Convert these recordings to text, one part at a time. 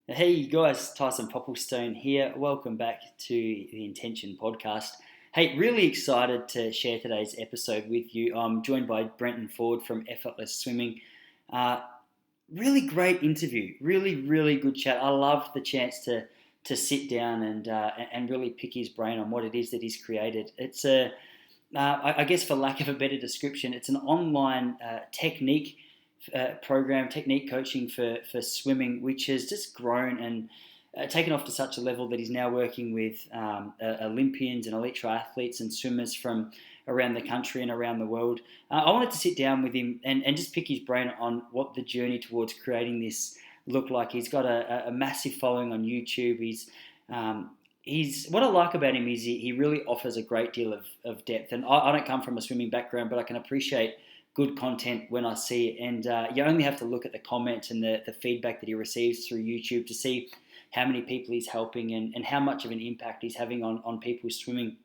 Hey guys, Tyson Popplestone here. Welcome back to the Intention podcast. Hey, really excited to share today's episode with you. I'm joined by Brenton Ford from Effortless Swimming. Uh, Really great interview. Really good chat. I love the chance to sit down and really pick his brain on what it is that he's created. It's I guess for lack of a better description, it's an online technique program, technique coaching for swimming, which has just grown and taken off to such a level that he's now working with Olympians and elite triathletes and swimmers from around the country and around the world. I wanted to sit down with him and just pick his brain on what the journey towards creating this looked like. He's got a massive following on YouTube. He's what I like about him is he really offers a great deal of depth. And I don't come from a swimming background, but I can appreciate good content when I see it. And you only have to look at the comments and the feedback that he receives through YouTube to see how many people he's helping and how much of an impact he's having on people's swimming.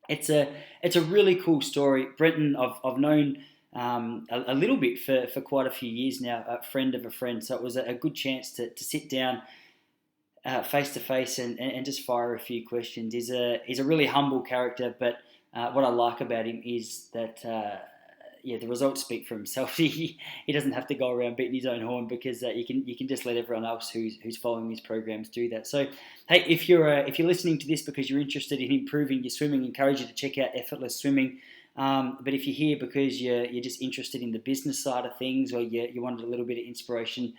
It's a really cool story. Brenton, I've known a little bit for quite a few years now, a friend of a friend. So it was a good chance to sit down face to face and just fire a few questions. He's a really humble character, but what I like about him is that the results speak for himself. He doesn't have to go around beating his own horn because you can just let everyone else who's following his programs do that. So hey, if you're listening to this because you're interested in improving your swimming, I encourage you to check out Effortless Swimming. But if you're here because you're just interested in the business side of things, or you wanted a little bit of inspiration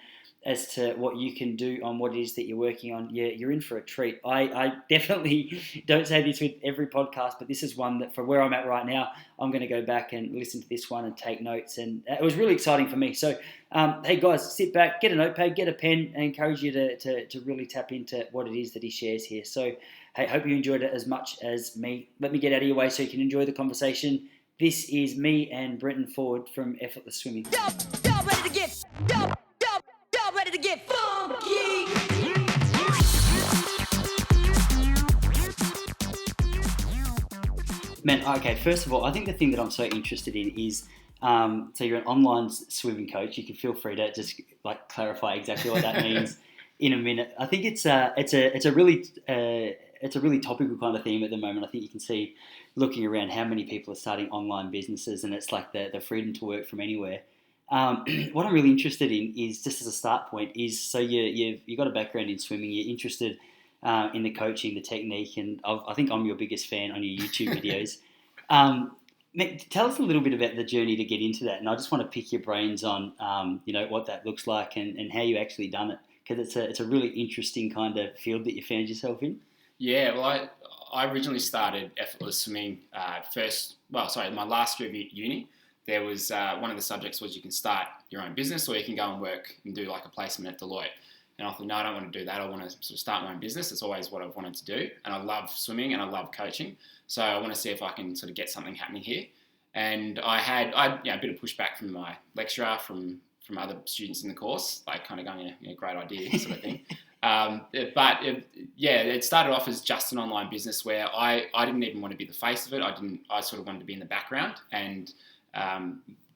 as to what you can do on what it is that you're working on, you're in for a treat. I definitely don't say this with every podcast, but this is one that for where I'm at right now, I'm going to go back and listen to this one and take notes. And it was really exciting for me. So, hey guys, sit back, get a notepad, get a pen, and encourage you to really tap into what it is that he shares here. So, hey, hope you enjoyed it as much as me. Let me get out of your way so you can enjoy the conversation. This is me and Brenton Ford from Effortless Swimming. Y'all ready to get y'all ready to get funky. Man, okay, first of all, I think the thing that I'm so interested in is, so you're an online swimming coach. You can feel free to just like clarify exactly what that means in a minute. I think it's a really topical kind of theme at the moment. I think you can see, looking around, how many people are starting online businesses, and it's like the freedom to work from anywhere. What I'm really interested in is, just as a start point, is so you've got a background in swimming. You're interested in the coaching, the technique, and I think I'm your biggest fan on your YouTube videos. Tell us a little bit about the journey to get into that, and I just want to pick your brains on what that looks like and how you actually done it, because it's a really interesting kind of field that you found yourself in. Yeah, well, I originally started Effortless Swimming my last year of uni. There was one of the subjects was you can start your own business, or you can go and work and do like a placement at Deloitte. And I thought, no, I don't want to do that. I want to sort of start my own business. It's always what I've wanted to do. And I love swimming and I love coaching. So I want to see if I can sort of get something happening here. And I had a bit of pushback from my lecturer, from other students in the course, like kind of going, great idea sort of thing. It started off as just an online business where I didn't even want to be the face of it. I sort of wanted to be in the background and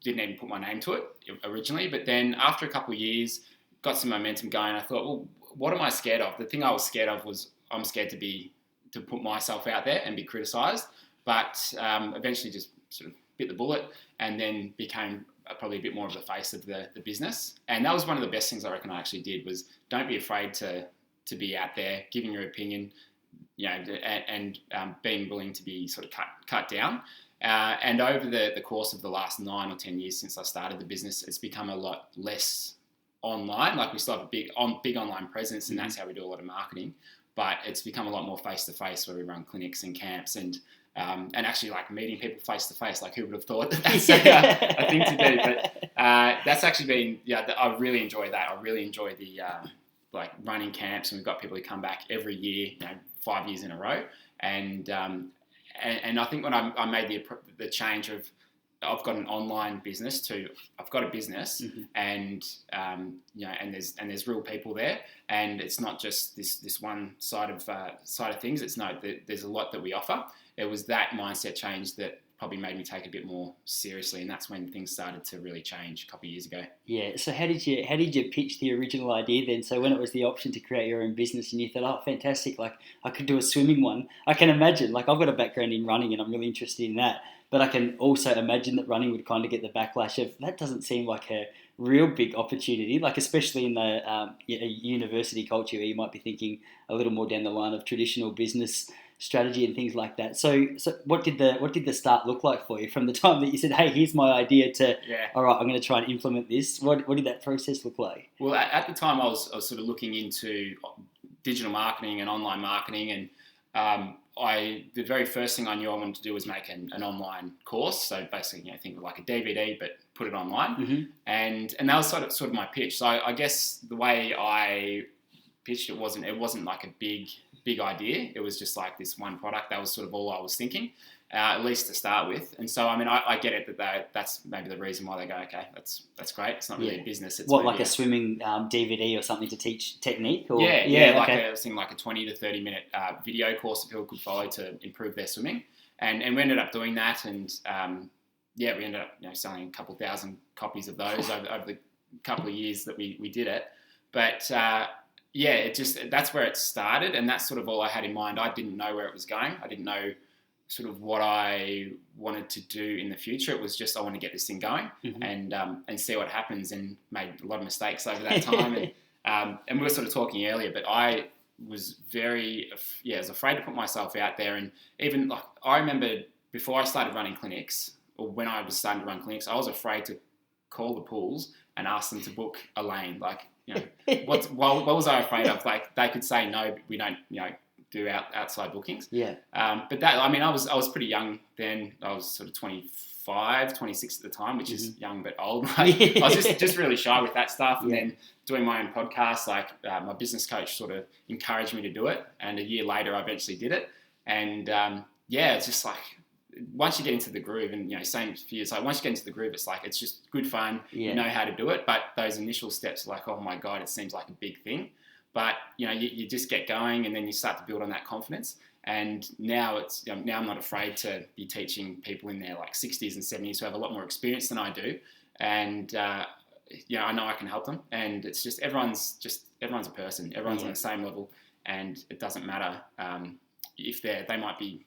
didn't even put my name to it originally. But then after a couple of years, got some momentum going. I thought, well, what am I scared of? The thing I was scared of was I'm scared to put myself out there and be criticised. But eventually just sort of bit the bullet and then became probably a bit more of the face of the business. And that was one of the best things I reckon I actually did, was don't be afraid to be out there, giving your opinion, and being willing to be sort of cut down. And over the course of the last 9 or 10 years since I started the business, it's become a lot less online. Like, we still have a big online presence, and that's how we do a lot of marketing. But it's become a lot more face-to-face, where we run clinics and camps and actually like meeting people face-to-face. Like, who would have thought that that's a thing to do? But that's actually been, I really enjoy that. I really enjoy the like running camps, and we've got people who come back every year, 5 years in a row. And I think when I made the change of, I've got an online business to I've got a business, mm-hmm. and there's real people there, and it's not just this one side of things. There's a lot that we offer. It was that mindset change that probably made me take it a bit more seriously, and that's when things started to really change a couple of years ago. Yeah. So how did you pitch the original idea then? So when it was the option to create your own business, and you thought, oh, fantastic! Like I could do a swimming one. I can imagine. Like I've got a background in running, and I'm really interested in that. But I can also imagine that running would kind of get the backlash of that. Doesn't seem like a real big opportunity. Like especially in the university culture, where you might be thinking a little more down the line of traditional business strategy and things like that. So what did the start look like for you from the time that you said, hey, here's my idea to, all right, I'm going to try and implement this? What did that process look like? Well, at the time I was sort of looking into digital marketing and online marketing, and the very first thing I knew I wanted to do was make an online course. So basically, think of like a DVD, but put it online. Mm-hmm. And that was sort of my pitch. So I guess the way I pitched it wasn't like a big idea. It was just like this one product. That was sort of all I was thinking, at least to start with. And so, I mean, I get it that's maybe the reason why they go, okay, that's great. It's not really a business. It's like a swimming DVD or something to teach technique? Or? I was thinking like a 20 to 30 minute video course that people could follow to improve their swimming. And we ended up doing that. And we ended up selling a couple thousand copies of those over the couple of years that we did it. But that's where it started, and that's sort of all I had in mind. I didn't know where it was going. I didn't know sort of what I wanted to do in the future. It was just I want to get this thing going and see what happens, and made a lot of mistakes over that time. And we were sort of talking earlier, but I was I was afraid to put myself out there. And even like I remember before I started running clinics, or when I was starting to run clinics, I was afraid to call the pools and ask them to book a lane. Like, what was I afraid of? Like they could say no, we don't, do outside bookings. Yeah. But that, I mean, I was pretty young then. I was sort of 25, 26 at the time, which is young but old. Right? I was just really shy with that stuff. And then doing my own podcast, like my business coach sort of encouraged me to do it. And a year later, I eventually did it. And it's just like, once you get into the groove, and same for you, it's like once you get into the groove, it's like it's just good fun. You know how to do it, but those initial steps are like, oh my god, it seems like a big thing. But you just get going, and then you start to build on that confidence. And now it's now I'm not afraid to be teaching people in their like 60s and 70s who have a lot more experience than I do, and I know I can help them. And it's just everyone's a person. Everyone's on the same level, and it doesn't matter if they might be.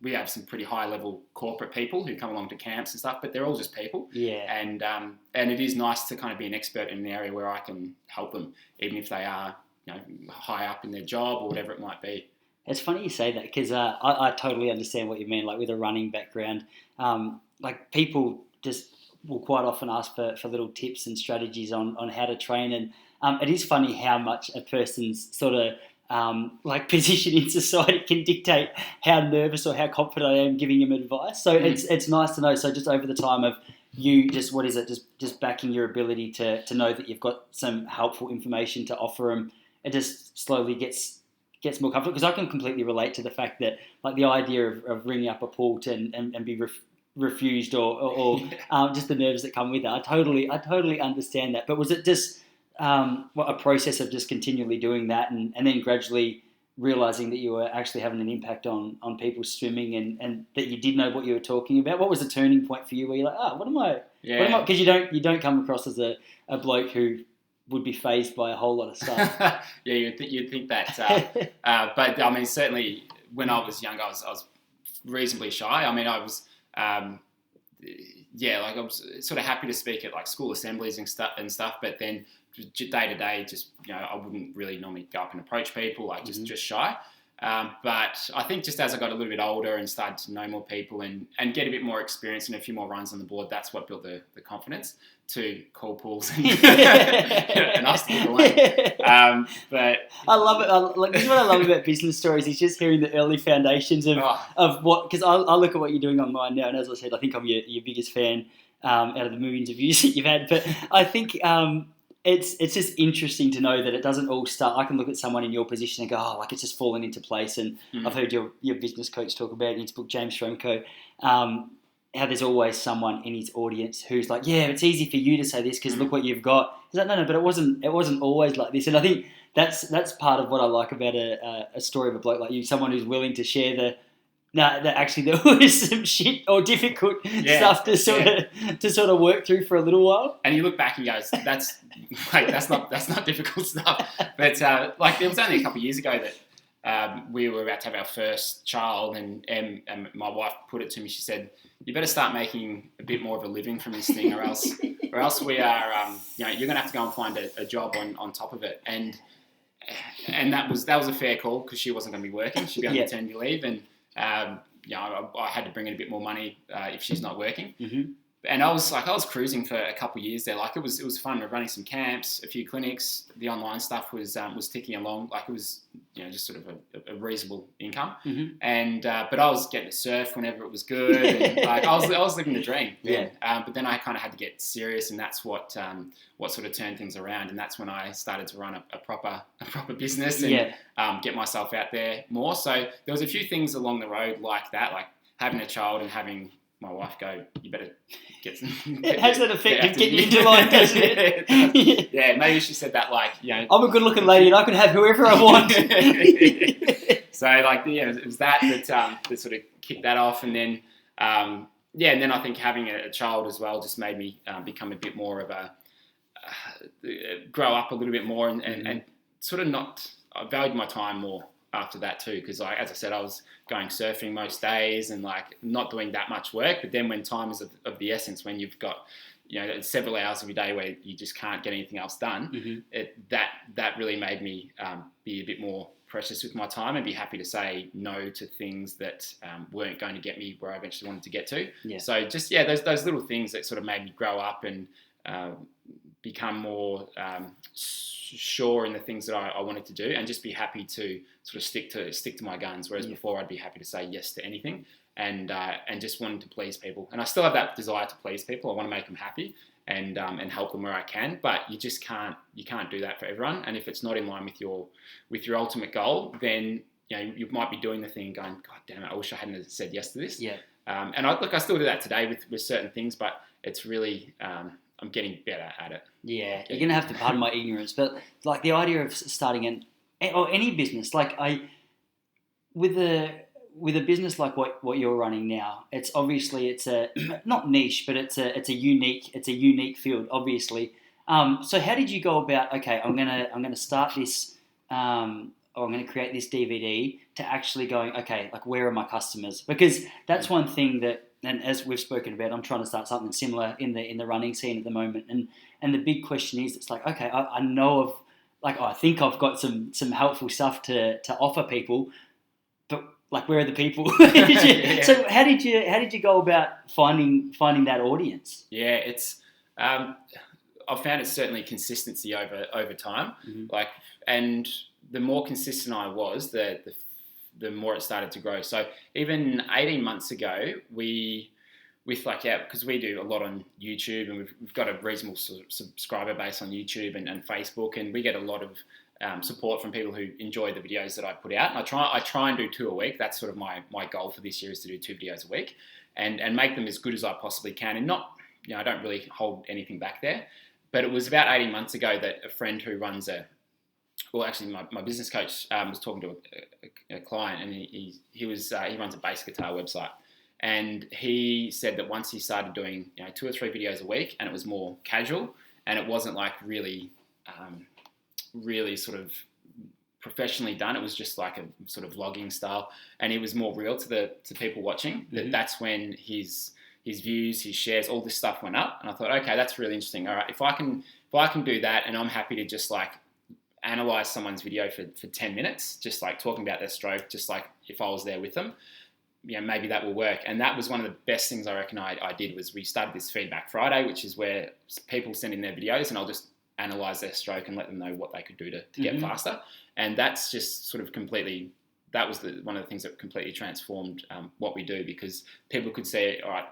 We have some pretty high level corporate people who come along to camps and stuff, but they're all just people. Yeah. And it is nice to kind of be an expert in an area where I can help them, even if they are, high up in their job or whatever it might be. It's funny you say that, because I totally understand what you mean. Like with a running background, like people just will quite often ask for little tips and strategies on how to train. And it is funny how much a person's sort of position in society can dictate how nervous or how confident I am giving him advice. So it's nice to know. So just over the time of you, just what is it? Just backing your ability to know that you've got some helpful information to offer them. It just slowly gets more comfortable, because I can completely relate to the fact that like the idea of ringing up a pool and be refused or just the nerves that come with it. I totally understand that. But was it just a process of just continually doing that and then gradually realising that you were actually having an impact on people's swimming and that you did know what you were talking about? What was the turning point for you where you're like, what am I? Because you don't come across as a bloke who would be fazed by a whole lot of stuff. You'd think that. But I mean, certainly when I was young, I was reasonably shy. I mean, I was, I was sort of happy to speak at like school assemblies and stuff. But then day to day, just I wouldn't really normally go up and approach people, like just shy. But I think just as I got a little bit older and started to know more people and get a bit more experience and a few more runs on the board, that's what built the confidence to call pools and, and ask to book away. But I love it. This is what I love about business stories. Is just hearing the early foundations of what. Because I look at what you're doing online now, and as I said, I think I'm your biggest fan out of the movie interviews that you've had. But I think it's just interesting to know that it doesn't all start. I can look at someone in your position and go, it's just fallen into place. And I've heard your business coach talk about in his book, James Schramko, how there's always someone in his audience who's like, it's easy for you to say this because look what you've got. He's like, no, but it wasn't always like this. And I think that's part of what I like about a story of a bloke like you, someone who's willing to share No, that actually there was some shit or difficult stuff to sort of work through for a little while. And you look back and you go, that's not difficult stuff. But like there was only a couple of years ago that we were about to have our first child, and my wife put it to me. She said, "You better start making a bit more of a living from this thing, or else we are, you're going to have to go and find a job on top of it." And that was a fair call because she wasn't going to be working. She'd be on maternity leave, and I had to bring in a bit more money if she's not working. Mm-hmm. And I was cruising for a couple of years there. Like it was fun. We were running some camps, a few clinics. The online stuff was ticking along. Like it was just sort of a reasonable income. Mm-hmm. And but I was getting to surf whenever it was good. And like I was living the dream. Yeah. But then I kind of had to get serious, and that's what sort of turned things around. And that's when I started to run a proper business and get myself out there more. So there was a few things along the road like that, like having a child and having my wife go, "You better get some." It has that effect of getting you into line, doesn't it? Yeah, maybe she said that like, I'm a good-looking lady and I can have whoever I want. So like, it was that sort of kicked that off, and then and then I think having a child as well just made me become a bit more of grow up a little bit more and sort of I valued my time more after that too, because like, as I said, I was going surfing most days and like not doing that much work. But then when time is of the essence, when you've got several hours of your day where you just can't get anything else done, that really made me be a bit more precious with my time and be happy to say no to things that weren't going to get me where I eventually wanted to get to. Yeah. So just those little things that sort of made me grow up and become more sure in the things that I wanted to do, and just be happy to sort of stick to my guns. Whereas before I'd be happy to say yes to anything, and just wanted to please people. And I still have that desire to please people. I want to make them happy and help them where I can. But you just can't do that for everyone. And if it's not in line with your ultimate goal, then you might be doing the thing going, God damn it, I wish I hadn't said yes to this. Yeah. And I still do that today with certain things, but it's really I'm getting better at it. Yeah, you're gonna have to pardon my ignorance, but like the idea of starting any business, like with a business like what you're running now, it's a not niche, but it's a unique field, obviously. So how did you go about? Okay, I'm gonna start this, or I'm gonna create this DVD to actually going. Okay, like where are my customers? Because that's one thing that. And as we've spoken about, I'm trying to start something similar in the running scene at the moment. And the big question is, it's like, okay, I know of, like, I think I've got some helpful stuff to offer people, but like, where are the people? So how did you go about finding that audience? Yeah, it's I've found it's certainly consistency over time. Mm-hmm. Like, and the more consistent I was, the more it started to grow. So even 18 months ago, because we do a lot on YouTube, and we've got a reasonable subscriber base on YouTube and Facebook, and we get a lot of support from people who enjoy the videos that I put out. And I try and do 2 a week. That's sort of my goal for this year, is to do 2 videos a week and make them as good as I possibly can. And not, I don't really hold anything back there. But it was about 18 months ago that a friend who runs my business coach was talking to a client, and he runs a bass guitar website, and he said that once he started doing 2 or 3 videos a week, and it was more casual, and it wasn't like really sort of professionally done. It was just like a sort of vlogging style, and it was more real to people watching. Mm-hmm. That's when his views, his shares, all this stuff went up, and I thought, okay, that's really interesting. All right, if I can do that, and I'm happy to just like analyze someone's video for 10 minutes, just like talking about their stroke, just like if I was there with them, maybe that will work. And that was one of the best things I reckon I did, was we started this Feedback Friday, which is where people send in their videos and I'll just analyze their stroke and let them know what they could do to get faster. And that's just sort of completely, that was one of the things that completely transformed what we do, because people could say, all right,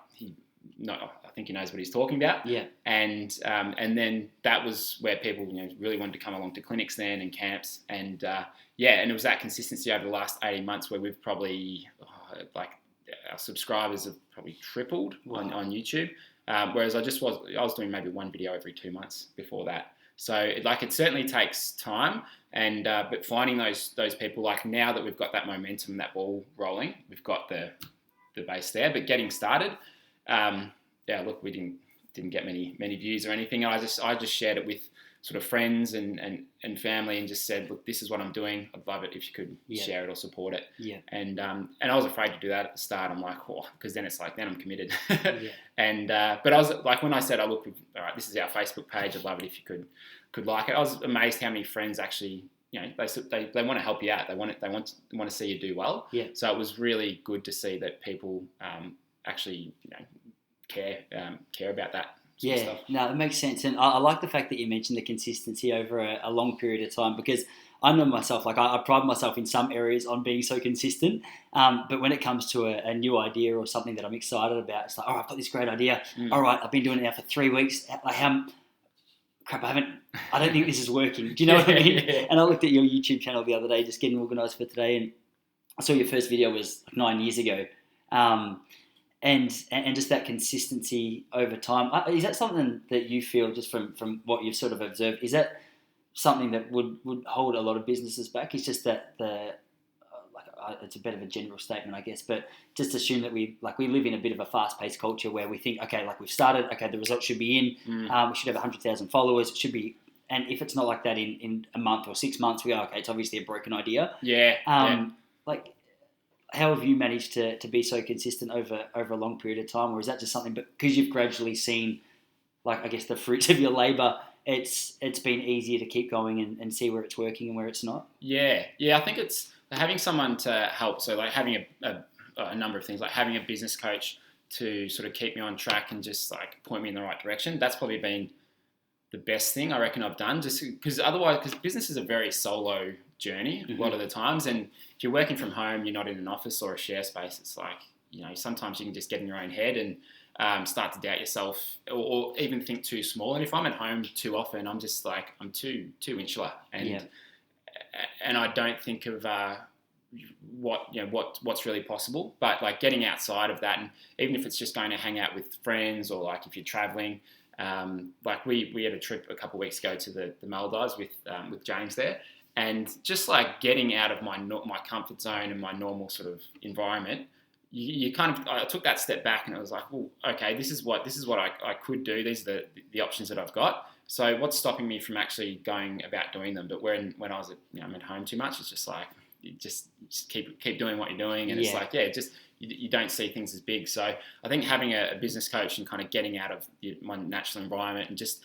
I think he knows what he's talking about. Yeah. And then that was where people really wanted to come along to clinics then and camps, and and it was that consistency over the last 18 months where we've probably our subscribers have probably tripled on YouTube. Whereas I was doing maybe 1 video every 2 months before that. So it certainly takes time, and but finding those people, like now that we've got that momentum, that ball rolling, we've got the base there, but getting started, look, we didn't get many views or anything. I just shared it with sort of friends and family, and just said, look, this is what I'm doing. I'd love it if you could share it or support it. Yeah. And I was afraid to do that at the start. I'm like, because then it's like, then I'm committed. And but I was like, when I said, look, all right, this is our Facebook page. I'd love it if you could like it. I was amazed how many friends actually, they want to help you out. They want to see you do well. Yeah. So it was really good to see that people actually care about that. Yeah, no, it makes sense. And I like the fact that you mentioned the consistency over a long period of time, because I know myself, like I pride myself in some areas on being so consistent. But when it comes to a new idea or something that I'm excited about, it's like, I've got this great idea. All right, I've been doing it now for 3 weeks. Like, I don't think this is working. Do you know what I mean? Yeah. And I looked at your YouTube channel the other day, just getting organised for today, and I saw your first video was like 9 years ago. And just that consistency over time. Is that something that you feel, just from what you've sort of observed, is that something that would hold a lot of businesses back? It's just that it's a bit of a general statement, I guess, but just assume that we live in a bit of a fast-paced culture where we think, okay, like we've started, okay, the results should be in, we should have 100,000 followers, it should be, and if it's not like that in a month or 6 months, we go, okay, it's obviously a broken idea. Like, how have you managed to be so consistent over a long period of time? Or is that just something, because you've gradually seen, like, I guess, the fruits of your labour, it's been easier to keep going and see where it's working and where it's not? Yeah, I think it's having someone to help. So like having a number of things, like having a business coach to sort of keep me on track and just like point me in the right direction. That's probably been the best thing I reckon I've done, just because business is a very solo journey a lot of the times, and if you're working from home, you're not in an office or a share space, it's like, sometimes you can just get in your own head and start to doubt yourself, or even think too small. And if I'm at home too often, I'm just like, I'm too insular, and I don't think of what's really possible. But like getting outside of that, and even if it's just going to hang out with friends, or like if you're traveling, like we had a trip a couple of weeks ago to the Maldives with James there, and just like getting out of my comfort zone and my normal sort of environment, you kind of, I took that step back and it was like, well, okay, this is what I could do. These are the options that I've got. So what's stopping me from actually going about doing them? But when I was I'm at home too much, it's just like, you just keep doing what you're doing, and it's like, you don't see things as big. So I think having a business coach and kind of getting out of my natural environment, and just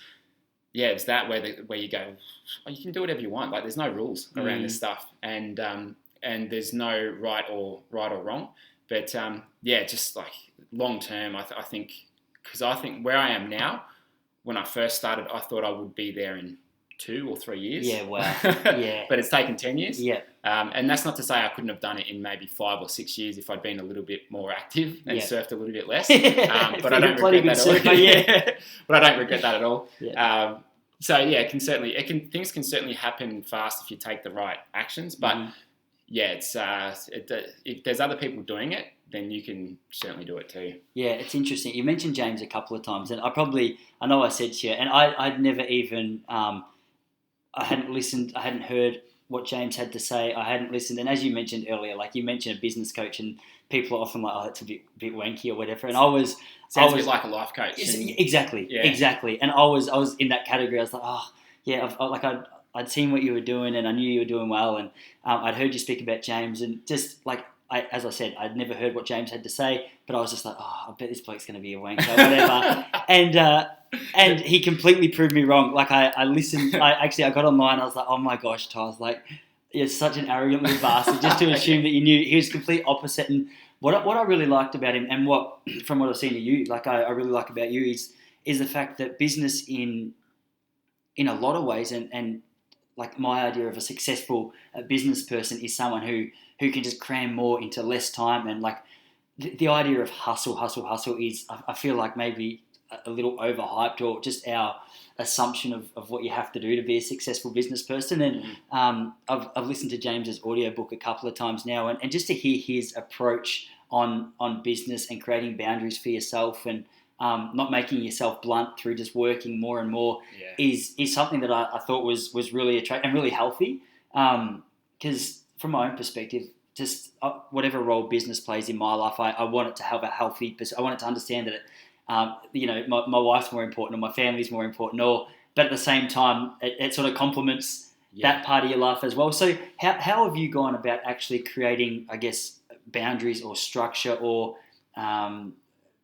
it's that where you go, you can do whatever you want. Like there's no rules around this stuff, and there's no right or wrong. But just like long term, I think where I am now, when I first started, I thought I would be there in 2 or 3 years. Yeah, wow. Yeah. But it's taken 10 years. Yeah. And that's not to say I couldn't have done it in maybe 5 or 6 years if I'd been a little bit more active and surfed a little bit less. But I don't regret that at all. But I don't regret that at all. Yeah. Things can certainly happen fast if you take the right actions. But if there's other people doing it, then you can certainly do it too. Yeah, it's interesting. You mentioned James a couple of times, and I know I said to you, and I'd never even, I hadn't listened, I hadn't heard what James had to say, I hadn't listened, and as you mentioned earlier, like you mentioned a business coach, and people are often like, it's a bit wanky or whatever, and I was a bit like a life coach. Exactly, and I was in that category. I was like, I'd seen what you were doing, and I knew you were doing well, and I'd heard you speak about James, and just like, as I said, I'd never heard what James had to say, but I was just like, I bet this bloke's going to be a wanker, whatever. And he completely proved me wrong. Like I listened, I got online, I was like, oh my gosh, Ty's like, you're such an arrogant little bastard, just to assume that you knew. He was complete opposite. And what I really liked about him, and from what I've seen of you, like I really like about you is the fact that business in a lot of ways, and like my idea of a successful business person is someone who can just cram more into less time, and like the idea of hustle is, I feel like maybe a little overhyped, or just our assumption of what you have to do to be a successful business person. And I've listened to James's audiobook a couple of times now, and just to hear his approach on business and creating boundaries for yourself, and not making yourself blunt through just working more and more Yeah. is something that I thought was really attractive and really healthy. Because from my own perspective, just whatever role business plays in my life, I want it to have a healthy. I want it to understand that my wife's more important or my family's more important, but at the same time, it sort of complements that part of your life as well. So how have you gone about actually creating, I guess, boundaries or structure or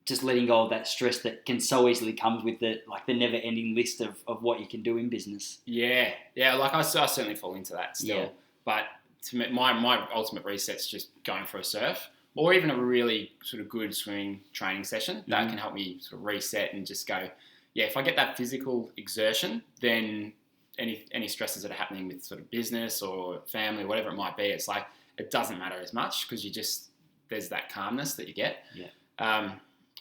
just letting go of that stress that can so easily come with the never-ending list of what you can do in business? Yeah. Like I certainly fall into that still, but to me, my ultimate reset's just going for a surf, or even a really sort of good swimming training session that can help me sort of reset and just go, if I get that physical exertion, then any stresses that are happening with sort of business or family, whatever it might be, it's like it doesn't matter as much because there's that calmness that you get.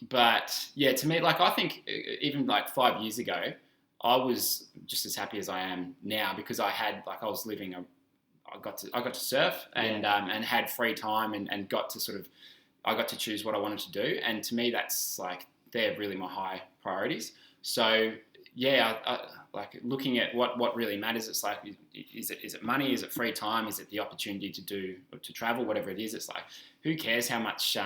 But to me, like I think even like 5 years ago, I was just as happy as I am now because I got to surf and had free time and got to choose what I wanted to do. And to me, that's like, they're really my high priorities. So I like looking at what really matters. It's like, is it money? Is it free time? Is it the opportunity to travel? Whatever it is, it's like, who cares how much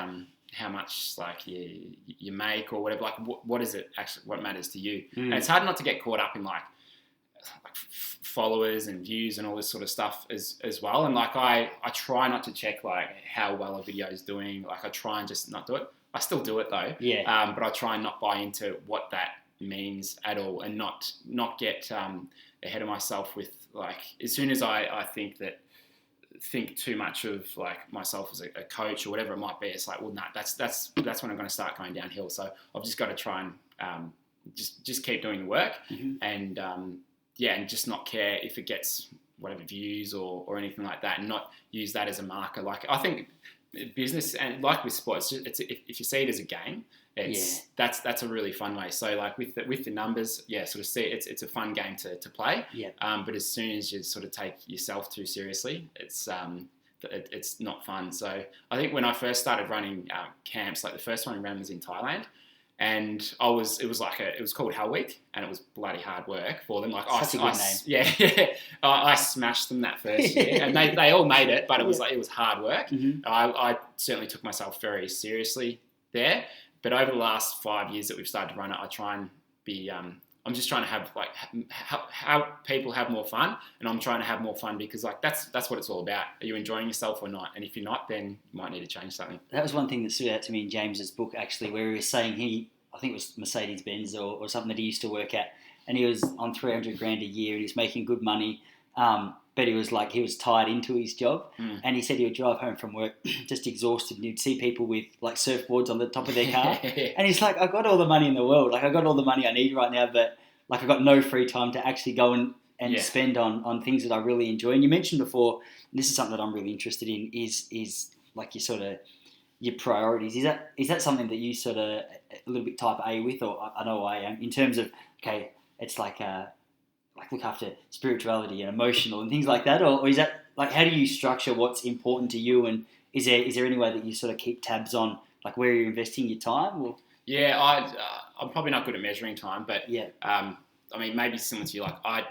like you make or whatever. Like what is it actually? What matters to you? And it's hard not to get caught up in like followers and views and all this sort of stuff as well. And like I try not to check like how well a video is doing. Like I try and just not do it. I still do it though. But I try and not buy into what that means at all, and not get ahead of myself with like, as soon as I think too much of like myself as a coach or whatever it might be, it's like, well, no, that's when I'm going to start going downhill. So I've just got to try and just keep doing the work and and just not care if it gets whatever views or anything like that, and not use that as a marker. Like I think business and like with sports, if you see it as a game, that's a really fun way. So like with the numbers, sort of see it's a fun game to play. But as soon as you sort of take yourself too seriously, it's not fun. So I think when I first started running camps, like the first one I ran was in Thailand. And it was called Hell Week, and it was bloody hard work for them. Like Such a good name. I smashed them that first year, and they all made it, but it was hard work. I certainly took myself very seriously there. But over the last 5 years that we've started to run it, I try and be. I'm just trying to have like how people have more fun, and I'm trying to have more fun because like that's what it's all about. Are you enjoying yourself or not? And if you're not, then you might need to change something. That was one thing that stood out to me in James's book actually, where he was saying I think it was Mercedes-Benz or something that he used to work at, and he was on $300,000 a year and he was making good money. But he was tied into his job, and he said he would drive home from work just exhausted, and you'd see people with like surfboards on the top of their car, and he's like, "I've got all the money in the world, like I've got all the money I need right now, but like I've got no free time to actually go and spend on things that I really enjoy." And you mentioned before, and this is something that I'm really interested in, is like your priorities. Is that something that you sort of a little bit type A with, or I know I am, in terms of it's like look after spirituality and emotional and things like that, or is that like, how do you structure what's important to you, and is there any way that you sort of keep tabs on like where you're investing your time? Or I'm probably not good at measuring time, but I mean maybe similar to you, like I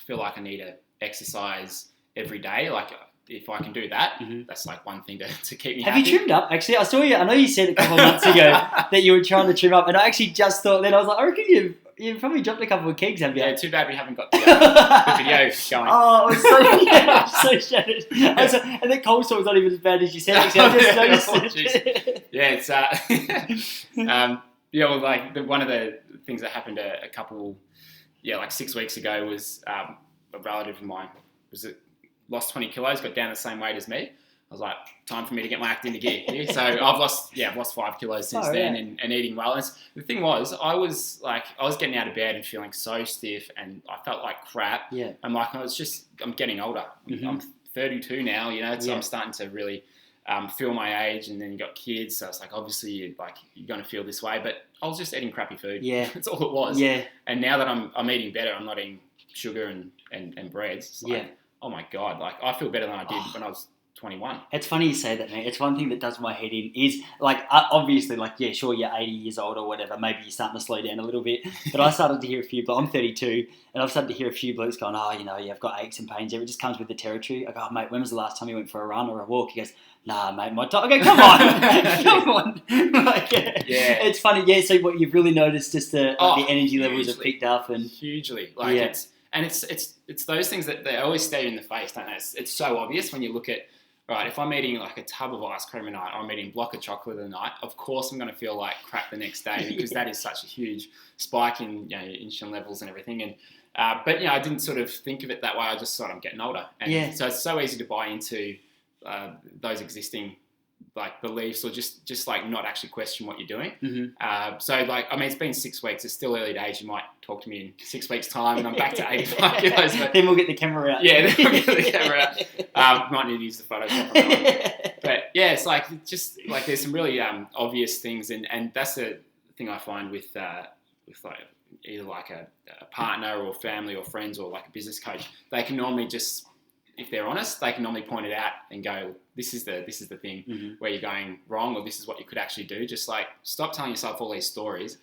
feel like I need to exercise every day. Like if I can do that, that's like one thing to keep me happy. Have you trimmed up? Actually, I saw you. I know you said a couple of months ago that you were trying to trim up, and I actually just thought then, I was like, I reckon you've probably dropped a couple of kegs, have you? Yeah, too bad we haven't got the video going. Oh, I'm so shattered. And the cold store's not even as bad as you said. Actually, I just noticed it. It's well, like one of the things that happened a couple, like 6 weeks ago was a relative of mine lost 20 kilos, got down the same weight as me. I was like, time for me to get my act into gear here. So I've lost 5 kilos since then and eating well. And the thing was, I was getting out of bed and feeling so stiff and I felt like crap. Yeah. I'm like, I'm getting older. I'm 32 now, so I'm starting to really feel my age, and then you got kids. So it's like, obviously you're going to feel this way, but I was just eating crappy food. Yeah. That's all it was. Yeah. And now that I'm eating better, I'm not eating sugar and breads. It's like, oh my God, like I feel better than I did when I was 21. It's funny you say that, mate. It's one thing that does my head in is, like, obviously, like, yeah, sure, you're 80 years old or whatever. Maybe you're starting to slow down a little bit. But I started to hear a few, I'm 32, and I've started to hear a few blokes going, oh, yeah, I've got aches and pains. It just comes with the territory. I go, oh, mate, when was the last time you went for a run or a walk? He goes, nah, mate, my time. I go, come on. Come on. Like, yeah. It's funny. Yeah, so what you've really noticed just the energy levels have picked up. And hugely. Like, it's those things that they always stare you in the face, don't they? It's so obvious when you look at, right, if I'm eating like a tub of ice cream a night, or I'm eating a block of chocolate a night, of course I'm going to feel like crap the next day because that is such a huge spike in insulin levels and everything. And but I didn't sort of think of it that way. I just thought I'm getting older, and so it's so easy to buy into those existing like beliefs, or just like not actually question what you're doing. Mm-hmm. So like, I mean, it's been 6 weeks. It's still early days. You might talk to me in 6 weeks' time, and I'm back to 85 kilos. But then we'll get the camera out. Yeah, then we'll get the camera out. Might need to use the Photoshop. But yeah, it's like just like there's some really obvious things, and that's the thing I find with like either like a partner or family or friends or like a business coach. They can normally just, if they're honest, they can normally point it out and go, this is the thing where you're going wrong, or this is what you could actually do. Just like stop telling yourself all these stories.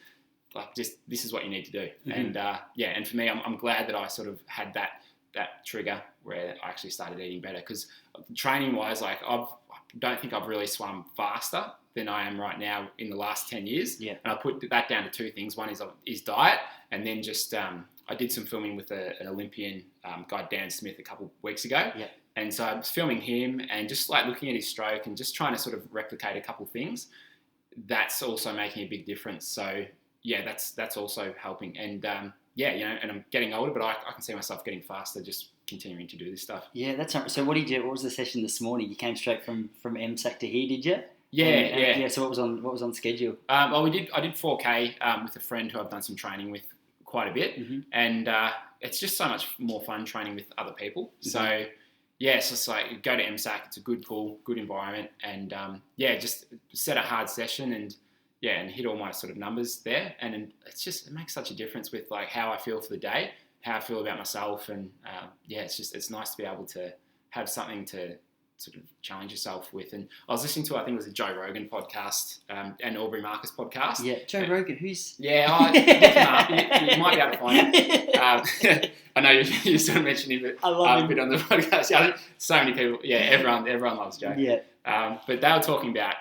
Like just this is what you need to do. And and for me, I'm glad that I sort of had that trigger where I actually started eating better, because training wise, like I don't think I've really swum faster than I am right now in the last 10 years. Yeah. And I put that down to two things. One is diet, and then just I did some filming with an Olympian guy, Dan Smith, a couple weeks ago. Yeah. And so I was filming him and just like looking at his stroke and just trying to sort of replicate a couple things. That's also making a big difference. So yeah, that's also helping. And and I'm getting older, but I can see myself getting faster just continuing to do this stuff. Yeah, that's right. So what did you do? What was the session this morning? You came straight from MSAC to here, did you? Yeah. So what was on schedule? I did 4K with a friend who I've done some training with quite a bit, and it's just so much more fun training with other people. So yeah, so it's like go to MSAC. It's a good pool, good environment, and just set a hard session and hit all my sort of numbers there, and it makes such a difference with like how I feel for the day, how I feel about myself, and it's nice to be able to have something to sort of challenge yourself with. And I was listening to, I think it was a Joe Rogan podcast and Aubrey Marcus podcast. Yeah, Joe Rogan, who's... Yeah, look him up. You might be able to find him. I know you sort of mentioned him, but I love him. A bit on the podcast. Yeah, I think so many people, everyone loves Joe. Yeah. But they were talking about,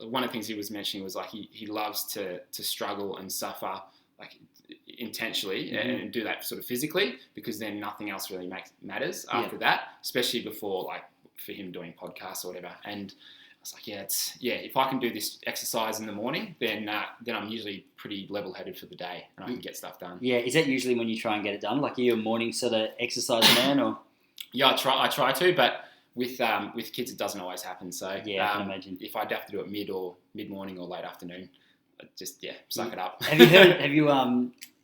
one of the things he was mentioning was like he loves to struggle and suffer like intentionally and do that sort of physically, because then nothing else really matters after that, especially before like for him doing podcasts or whatever. And I was like, if I can do this exercise in the morning, then I'm usually pretty level-headed for the day and I can get stuff done. Yeah, is that usually when you try and get it done? Like, are you a morning sort of exercise man, or? Yeah, I try to, but with kids it doesn't always happen. So I can imagine. If I'd have to do it mid-morning or late afternoon, just suck it up.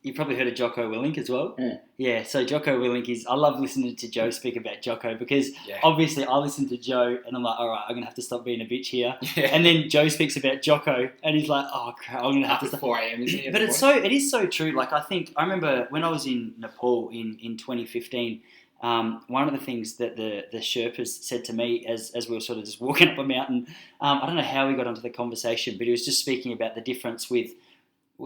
You've probably heard of Jocko Willink as well? Mm. Yeah, so Jocko Willink I love listening to Joe speak about Jocko, because obviously I listen to Joe and I'm like, all right, I'm going to have to stop being a bitch here. Yeah. And then Joe speaks about Jocko and he's like, oh crap, I'm going to have to stop. 4 a.m. isn't it? But it is so true. Like, I remember when I was in Nepal in 2015, one of the things that the Sherpas said to me as we were sort of just walking up a mountain, I don't know how we got onto the conversation, but he was just speaking about the difference with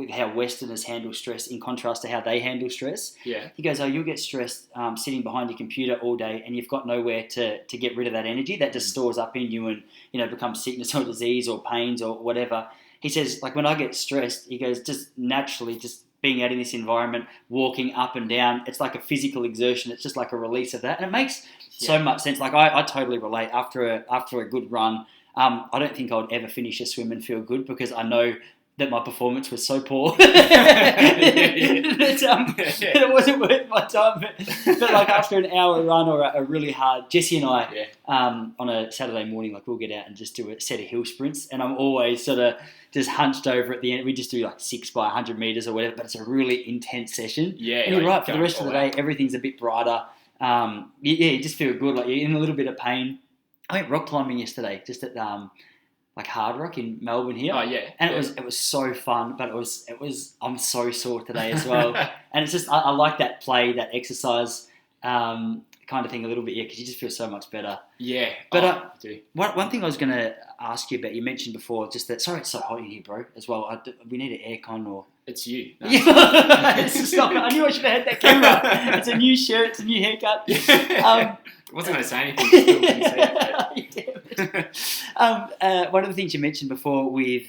how Westerners handle stress in contrast to how they handle stress. Yeah. He goes, you'll get stressed sitting behind your computer all day and you've got nowhere to get rid of that energy. That just stores up in you and, becomes sickness or disease or pains or whatever. He says, like, when I get stressed, he goes, just naturally, just being out in this environment, walking up and down, it's like a physical exertion. It's just like a release of that. And it makes so much sense. Like, I totally relate after a good run. I don't think I would ever finish a swim and feel good, because I know that my performance was so poor that it wasn't worth my time. But like after an hour run or a really hard, Jesse and I, on a Saturday morning, like we'll get out and just do a set of hill sprints, and I'm always sort of just hunched over at the end. We just do like 6 by 100 meters or whatever, but it's a really intense session. Yeah, and you're right, for the rest of the day, everything's a bit brighter. You just feel good, like you're in a little bit of pain. I went rock climbing yesterday, just at like Hard Rock in Melbourne here. Oh yeah. And it was so fun, but it was I'm so sore today as well. And it's just I like that play, that exercise, kind kind of thing a little bit, because you just feel so much better. Yeah. But I do. one thing I was going to ask you about, you mentioned before, just that, sorry, it's so hot in here, bro, as well. We need an aircon or... It's you. No. Stop it. I knew I should have had that camera. It's a new shirt, it's a new haircut. I wasn't going to say anything, you still couldn't see it. One of the things you mentioned before with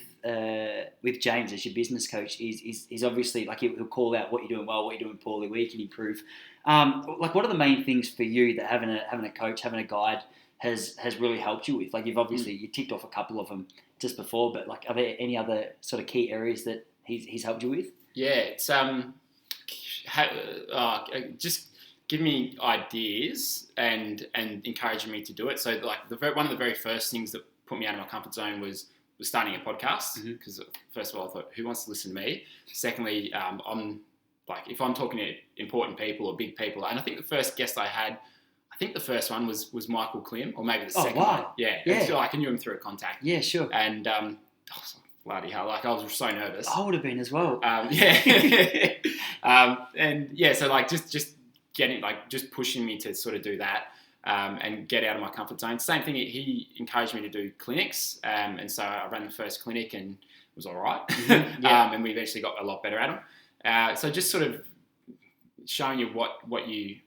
James as your business coach is obviously like he'll call out what you're doing well, what you're doing poorly, where you can improve. Like, what are the main things for you that having a coach, having a guide has really helped you with? Like, you've obviously you ticked off a couple of them just before, but like, are there any other sort of key areas that he's helped you with? Yeah, it's just give me ideas and encouraging me to do it. So like one of the very first things that put me out of my comfort zone was starting a podcast, because first of all I thought, who wants to listen to me? Secondly, I'm like, if I'm talking to important people or big people, and I think the first guest I had, I think the first one was Michael Klim, or maybe the second one. Yeah. So I knew him through a contact. Yeah, sure. And bloody hell, like I was so nervous. I would have been as well. So like just getting, like, just pushing me to sort of do that. And get out of my comfort zone. Same thing, he encouraged me to do clinics, and so I ran the first clinic and it was all right. And we eventually got a lot better at them. So just sort of showing you what you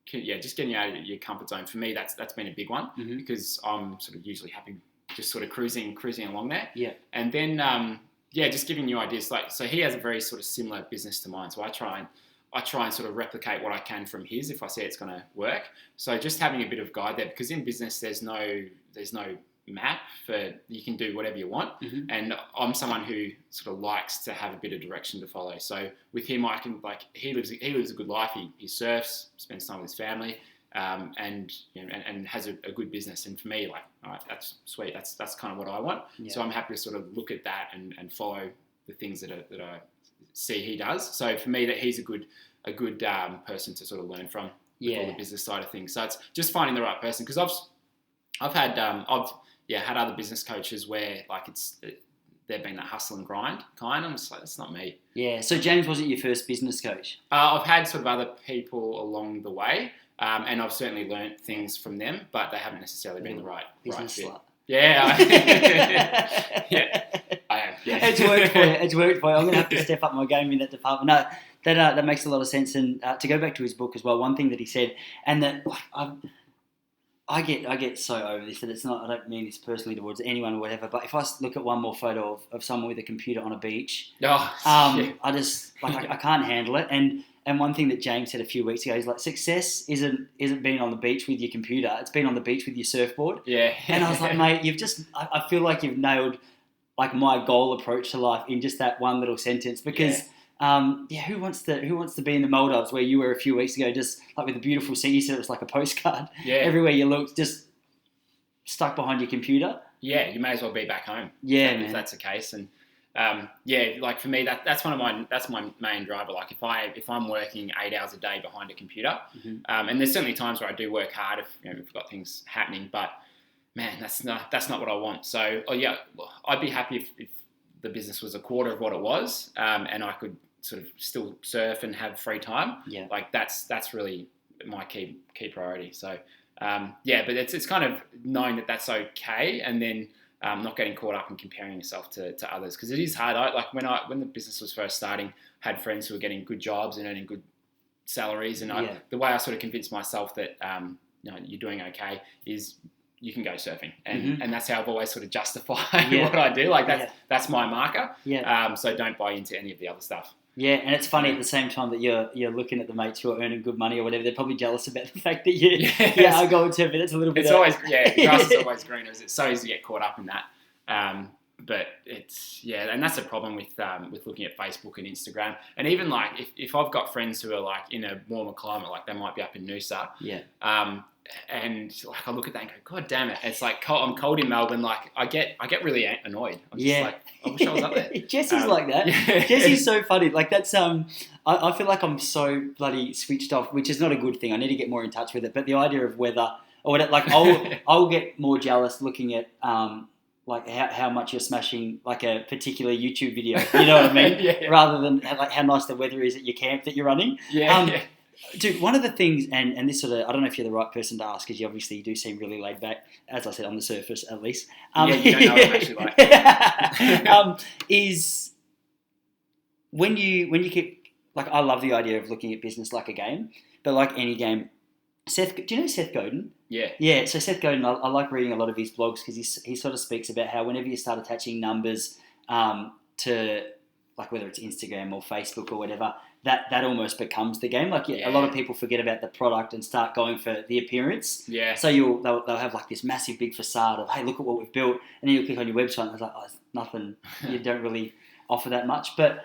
can, just getting you out of your comfort zone. For me, that's been a big one, because I'm sort of usually happy just sort of cruising along there. Yeah. And then just giving you ideas. Like, so he has a very sort of similar business to mine, so I try and sort of replicate what I can from his if I see it's going to work. So just having a bit of guide there, because in business there's no map for, you can do whatever you want. And I'm someone who sort of likes to have a bit of direction to follow. So with him, I can, like, he lives a good life. He surfs, spends time with his family, and has a good business. And for me, like, all right, that's sweet. That's kind of what I want. Yeah. So I'm happy to sort of look at that and follow the things that I see he does. So for me, that he's a good person to sort of learn from with all the business side of things. So it's just finding the right person, because I've had other business coaches where, like, they've been that hustle and grind kind. I'm just like, that's not me. Yeah. So James wasn't your first business coach? I've had sort of other people along along the way, and I've certainly learnt things from them, but they haven't necessarily been the right fit. Slut. Yeah. Yeah. I am. Yeah. It's worked for you. I'm going to have to step up my game in that department. No, that makes a lot of sense. And to go back to his book as well, one thing that he said, and that I get so over this that it's not. I don't mean this personally towards anyone or whatever. But if I look at one more photo of someone with a computer on a beach, I just I can't handle it. And one thing that James said a few weeks ago is, like, success isn't being on the beach with your computer. It's being on the beach with your surfboard. Yeah. And I was like, mate, I feel like you've nailed, like, my goal approach to life in just that one little sentence, because who wants to be in the Maldives where you were a few weeks ago, just like with a beautiful sea? You said it was like a postcard. Yeah. Everywhere you looked, just stuck behind your computer. Yeah, you may as well be back home. Yeah, if that's the case. And like for me, that's my main driver. Like if I'm working 8 hours a day behind a computer, and there's certainly times where I do work hard if we've got things happening, but man, that's not what I want. So I'd be happy if the business was a quarter of what it was, and I could sort of still surf and have free time. Yeah, like that's really my key priority. So but it's kind of knowing that that's okay, and then not getting caught up in comparing yourself to others, because it is hard. When the business was first starting, I had friends who were getting good jobs and earning good salaries, and the way I sort of convinced myself that you're doing okay is you can go surfing, and that's how I've always sort of justified what I do. Like that's my marker. Yeah. So don't buy into any of the other stuff. Yeah, and it's funny at the same time that you're looking at the mates who are earning good money or whatever. They're probably jealous about the fact that you are going surfing. It's a little bit. It's always grass is always greener. It's so easy to get caught up in that. But it's and that's the problem with looking at Facebook and Instagram. And even like if I've got friends who are like in a warmer climate, like they might be up in Noosa. Yeah. And like I look at that and go, God damn it! It's like I'm cold in Melbourne. Like I get really annoyed. I'm just like, I wish I was up there. Jesse's like that. Yeah. Jesse's so funny. Like that's I feel like I'm so bloody switched off, which is not a good thing. I need to get more in touch with it. But the idea of weather or whatever, like I'll get more jealous looking at like how much you're smashing like a particular YouTube video. You know what I mean? Rather than like how nice the weather is at your camp that you're running. Dude, one of the things, and this sort of, I don't know if you're the right person to ask, because you obviously do seem really laid back, as I said, on the surface at least. Yeah, you don't know what I'm actually like. Is when you keep, like, I love the idea of looking at business like a game, but like any game, do you know Seth Godin? Yeah. Yeah, so Seth Godin, I like reading a lot of his blogs because he sort of speaks about how whenever you start attaching numbers to, like, whether it's Instagram or Facebook or whatever, that almost becomes the game. Like, a lot of people forget about the product and start going for the appearance. Yeah. So they'll have like this massive big facade of, hey, look at what we've built, and then you'll click on your website and it's like, oh, it's nothing. You don't really offer that much. But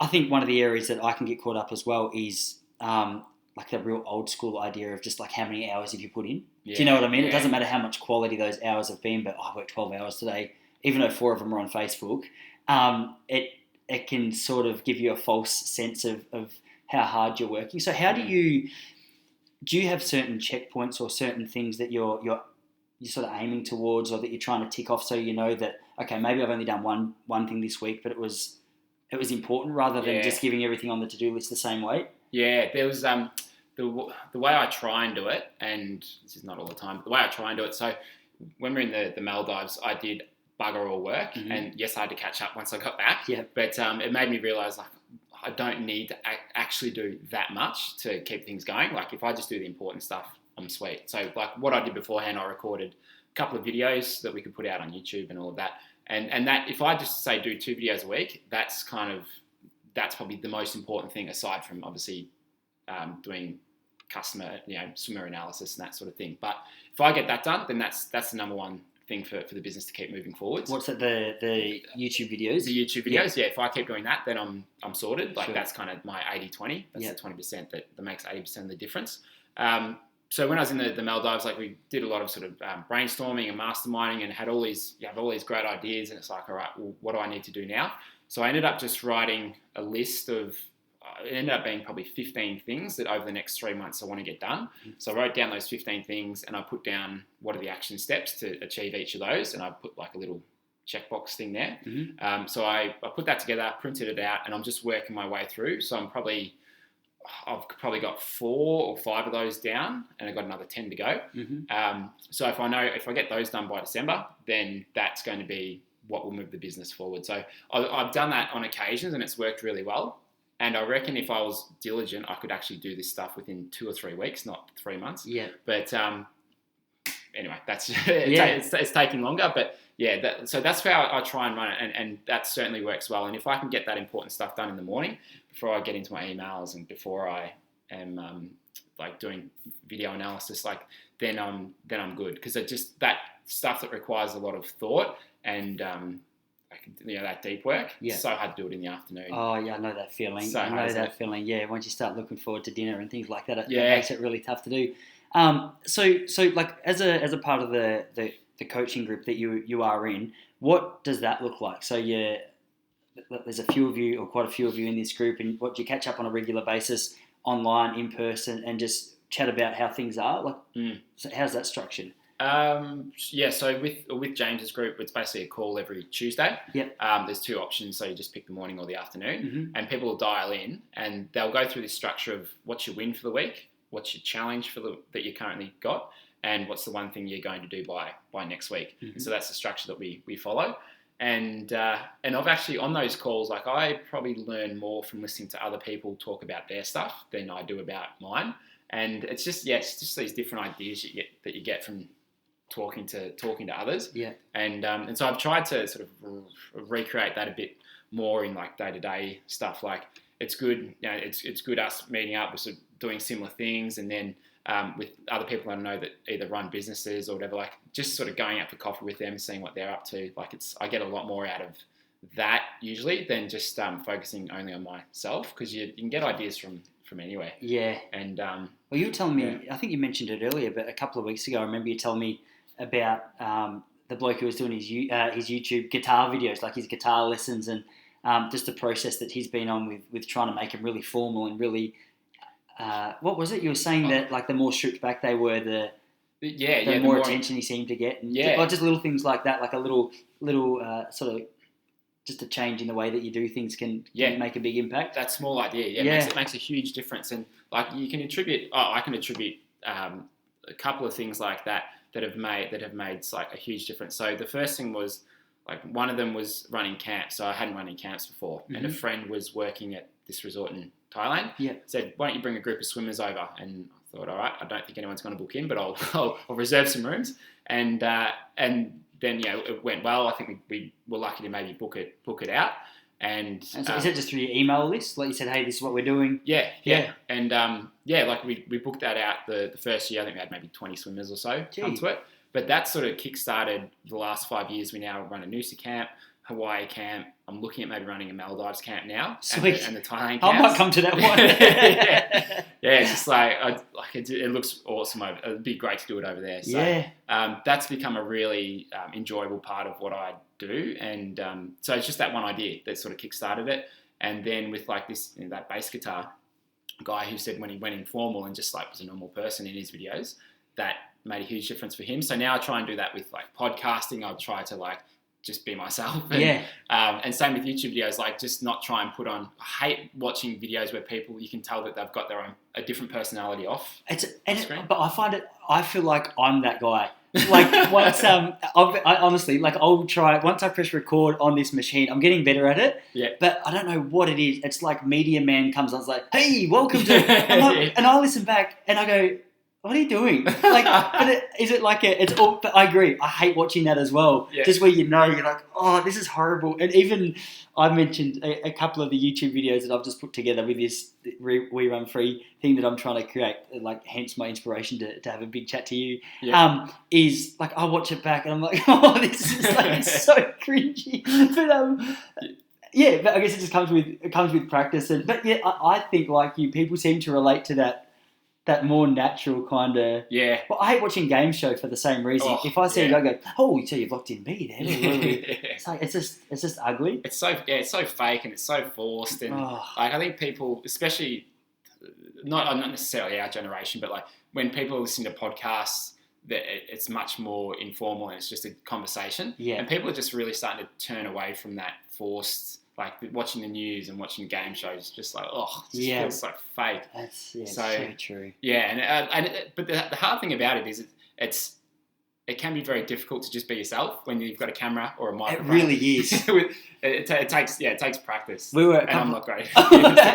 I think one of the areas that I can get caught up as well is like the real old school idea of just like how many hours have you put in. Yeah. Do you know what I mean? Yeah. It doesn't matter how much quality those hours have been, but I worked 12 hours today, even though 4 of them are on Facebook. It can sort of give you a false sense of how hard you're working. So how do you have certain checkpoints or certain things that you're sort of aiming towards, or that you're trying to tick off, so you know that, okay, maybe I've only done one thing this week, but it was important, rather than just giving everything on the to-do list the same way? Yeah, there was the way I try and do it, and this is not all the time, but the way I try and do it. So when we're in the Maldives, I did bugger all work, and yes, I had to catch up once I got back. Yeah. But it made me realise, like, I don't need to actually do that much to keep things going. Like, if I just do the important stuff, I'm sweet. So, like, what I did beforehand, I recorded a couple of videos that we could put out on YouTube and all of that. And that, if I just say do 2 videos a week, that's probably the most important thing, aside from obviously doing customer, swimmer analysis and that sort of thing. But if I get that done, then that's the number one thing for the business to keep moving forwards. What's it, the YouTube videos? The YouTube videos, yeah. If I keep doing that, then I'm sorted. Like, Sure. That's kind of my 80-20. That's the 20% that makes 80% of the difference. So when I was in the Maldives, like, we did a lot of sort of brainstorming and masterminding, and had all these great ideas, and it's like, all right, well, what do I need to do now? So I ended up just writing a list of, it ended up being probably 15 things that over the next 3 months I want to get done. So I wrote down those 15 things, and I put down what are the action steps to achieve each of those, and I put like a little checkbox thing there. So I put that together, printed it out, and I'm just working my way through. So I've probably got 4 or 5 of those down, and I've got another 10 to go. So if I get those done by December, then that's going to be what will move the business forward. So I've done that on occasions, and it's worked really well. And I reckon if I was diligent, I could actually do this stuff within 2 or 3 weeks, not 3 months. Yeah. But anyway, that's it's taking longer. But yeah, so that's how I try and run it, and that certainly works well. And if I can get that important stuff done in the morning before I get into my emails and before I am like doing video analysis, like, then I'm good, because it just, that stuff that requires a lot of thought and that deep work. It's so hard to do it in the afternoon. Oh yeah, I know that feeling. Feeling. Yeah, once you start looking forward to dinner and things like that, it makes it really tough to do. So like, as a part of the coaching group that you are in, what does that look like? So there's a few of you, or quite a few of you in this group, and what do you catch up on a regular basis, online, in person, and just chat about how things are? Like, so how's that structured? So with James's group, it's basically a call every Tuesday. Yep. There's 2 options, so you just pick the morning or the afternoon, and people will dial in, and they'll go through this structure of what's your win for the week, what's your challenge that you currently got, and what's the one thing you're going to do by next week. So that's the structure that we follow. And I've actually, on those calls, like, I probably learn more from listening to other people talk about their stuff than I do about mine. And it's just these different ideas that you get from talking to others. Yeah. And so I've tried to sort of recreate that a bit more in, like, day-to-day stuff. Like, it's good, it's good us meeting up, we're sort of doing similar things, and then with other people I know that either run businesses or whatever, like, just sort of going out for coffee with them, seeing what they're up to. Like, I get a lot more out of that usually than just focusing only on myself, because you can get ideas from anywhere. Yeah. And well, you were telling me, I think you mentioned it earlier, but a couple of weeks ago, I remember you telling me about the bloke who was doing his YouTube guitar videos, like his guitar lessons, and just the process that he's been on with trying to make them really formal and really. What was it? You were saying that, like, the more stripped back they were, the more attention he seemed to get. And just little things like that, like a little sort of just a change in the way that you do things can Yeah. make a big impact. That small idea, it makes a huge difference. And like you can attribute, I can attribute a couple of things like that have made like a huge difference. So the first thing was like one of them was running camps. So I hadn't run any camps before, and a friend was working at this resort in Thailand. Yeah. Said, why don't you bring a group of swimmers over? And I thought, all right, I don't think anyone's going to book in, but I'll reserve some rooms. And then it went well. I think we were lucky to maybe book it out. And so is it just through your email list? Like you said, hey, this is what we're doing. Yeah. And like we booked that out the first year. I think we had maybe 20 swimmers or so come to it. But that sort of kick-started the last 5 years. We now run a Noosa camp, Hawaii camp. I'm looking at maybe running a Maldives camp now. Sweet. And the Thailand camps. I might come to that one. It's just it looks awesome. It'd be great to do it over there. So, that's become a really enjoyable part of what I do. And so it's just that one idea that sort of kick-started it. And then with like this, that bass guitar guy who said when he went informal and just like was a normal person in his videos, that made a huge difference for him. So now I try and do that with like podcasting. I'll try to like just be myself. And, and same with YouTube videos, like just not try and put on, I hate watching videos where people, you can tell that they've got a different personality off. But I feel like I'm that guy. Like once, I honestly, like I'll try, once I press record on this machine, I'm getting better at it. Yeah. But I don't know what it is. It's like Media Man comes on, it's like, hey, welcome to, and I listen back and I go, what are you doing? Like, but I agree. I hate watching that as well. Yeah. Just where you're like, oh, this is horrible. And even I mentioned a couple of the YouTube videos that I've just put together with this We Run Free thing that I'm trying to create, like hence my inspiration to have a big chat to you, is like I watch it back and I'm like, oh, this is like so cringy. But but I guess it just comes with practice. But I think like you, people seem to relate to that more natural kind of... Yeah. Well, I hate watching game show for the same reason. Oh, if I see a guy go, oh, so you've locked in B there. It's like, it's just ugly. It's so fake and it's so forced. And like I think people, especially, not necessarily our generation, but like when people listen to podcasts, it's much more informal and it's just a conversation. Yeah. And people are just really starting to turn away from that forced... Like watching the news and watching game shows, just like it just feels like fake. That's so true. Yeah, but the hard thing about it is it can be very difficult to just be yourself when you've got a camera or a microphone. It really is. it takes practice. I'm not great.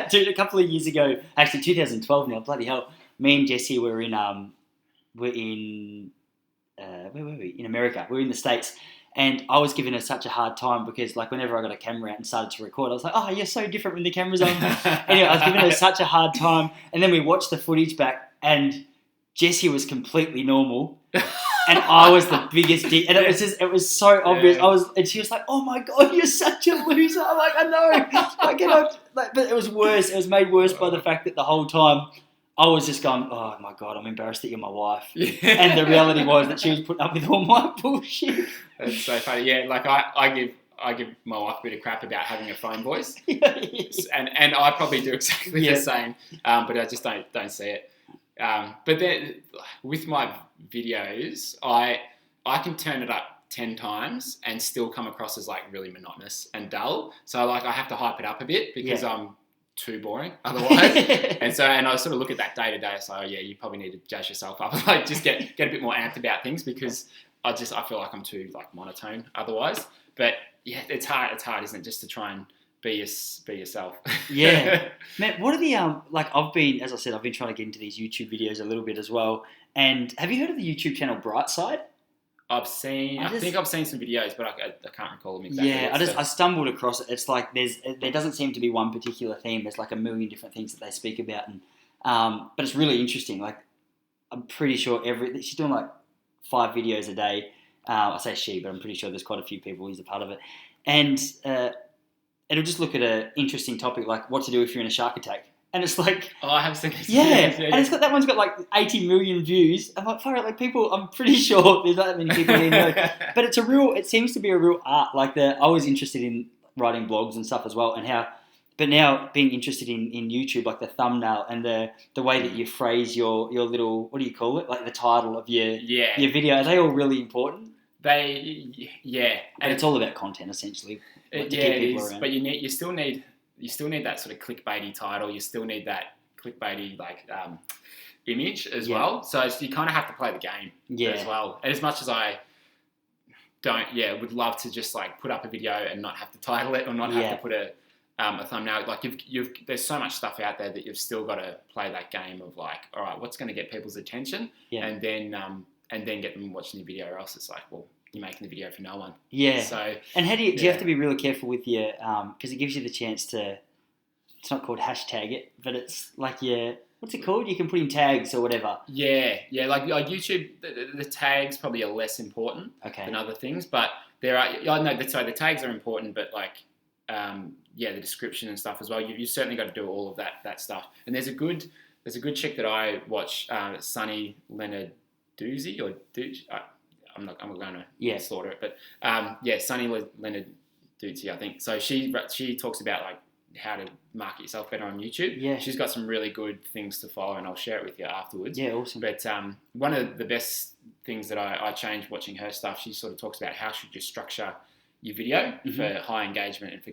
Dude, a couple of years ago, actually 2012 now. Bloody hell! Me and Jesse were in where were we? In America. We're in the States. And I was giving her such a hard time because, like, whenever I got a camera out and started to record, I was like, oh, you're so different when the camera's on. Anyway, I was giving her such a hard time. And then we watched the footage back, and Jessie was completely normal. And I was the biggest dick. And it was so obvious. And she was like, oh, my God, you're such a loser. I'm like, I know. But it was worse. It was made worse by the fact that the whole time I was just going, oh, my God, I'm embarrassed that you're my wife. And the reality was that she was putting up with all my bullshit. That's so funny. Yeah, like I give my wife a bit of crap about having a phone voice, and I probably do exactly the same, but I just don't see it. But then with my videos, I can turn it up 10 times and still come across as like really monotonous and dull. So like I have to hype it up a bit because I'm too boring otherwise. and I sort of look at that day to day. So you probably need to jazz yourself up, like just get a bit more amped about things because I feel like I'm too like monotone otherwise. But yeah, it's hard, isn't it, just to try and be yourself. Yeah, man. What are the I've been trying to get into these YouTube videos a little bit as well. And have you heard of the YouTube channel Brightside? I think I've seen some videos, but I can't recall them exactly. Yeah, I stumbled across it. It's like there doesn't seem to be one particular theme. There's like a million different things that they speak about, and but it's really interesting. Like I'm pretty sure she's doing like 5 videos a day. I say she, but I'm pretty sure there's quite a few people who's a part of it, and it'll just look at an interesting topic like what to do if you're in a shark attack. And it's like... Oh, I have seen this. Yeah, and that one's got like 80 million views. I'm like, like people, I'm pretty sure there's not that many people in there. But it seems to be a real art. Like I was interested in writing blogs and stuff as well, but now being interested in YouTube, like the thumbnail and the way that you phrase your little, what do you call it? Like the title of your video. Are they all really important? And it's all about content essentially. It is. But you still need that sort of clickbaity title. You still need that clickbaity image as well. So you kind of have to play the game as well. And as much as I would love to just like put up a video and not have to title it or not have to put a thumbnail. Like there's so much stuff out there that you've still got to play that game of like, all right, what's going to get people's attention, and then get them watching the video, or else it's like, well, you're making the video for no one. Yeah. So and how do you have to be really careful with your because it gives you the chance to. It's not called hashtag it, but it's like what's it called? You can put in tags or whatever. Yeah. Like YouTube, the tags probably are less important than other things, but there are. The tags are important, but like, the description and stuff as well. You certainly got to do all of that stuff. And there's a good chick that I watch, Sunny Leonard Doozy or Doozy. I'm not going to slaughter it, but Sunny Leonard Doozy, I think. So she talks about like how to market yourself better on YouTube. Yeah. She's got some really good things to follow, and I'll share it with you afterwards. Yeah, awesome. But one of the best things that I changed watching her stuff, she sort of talks about how should you structure your video for high engagement and for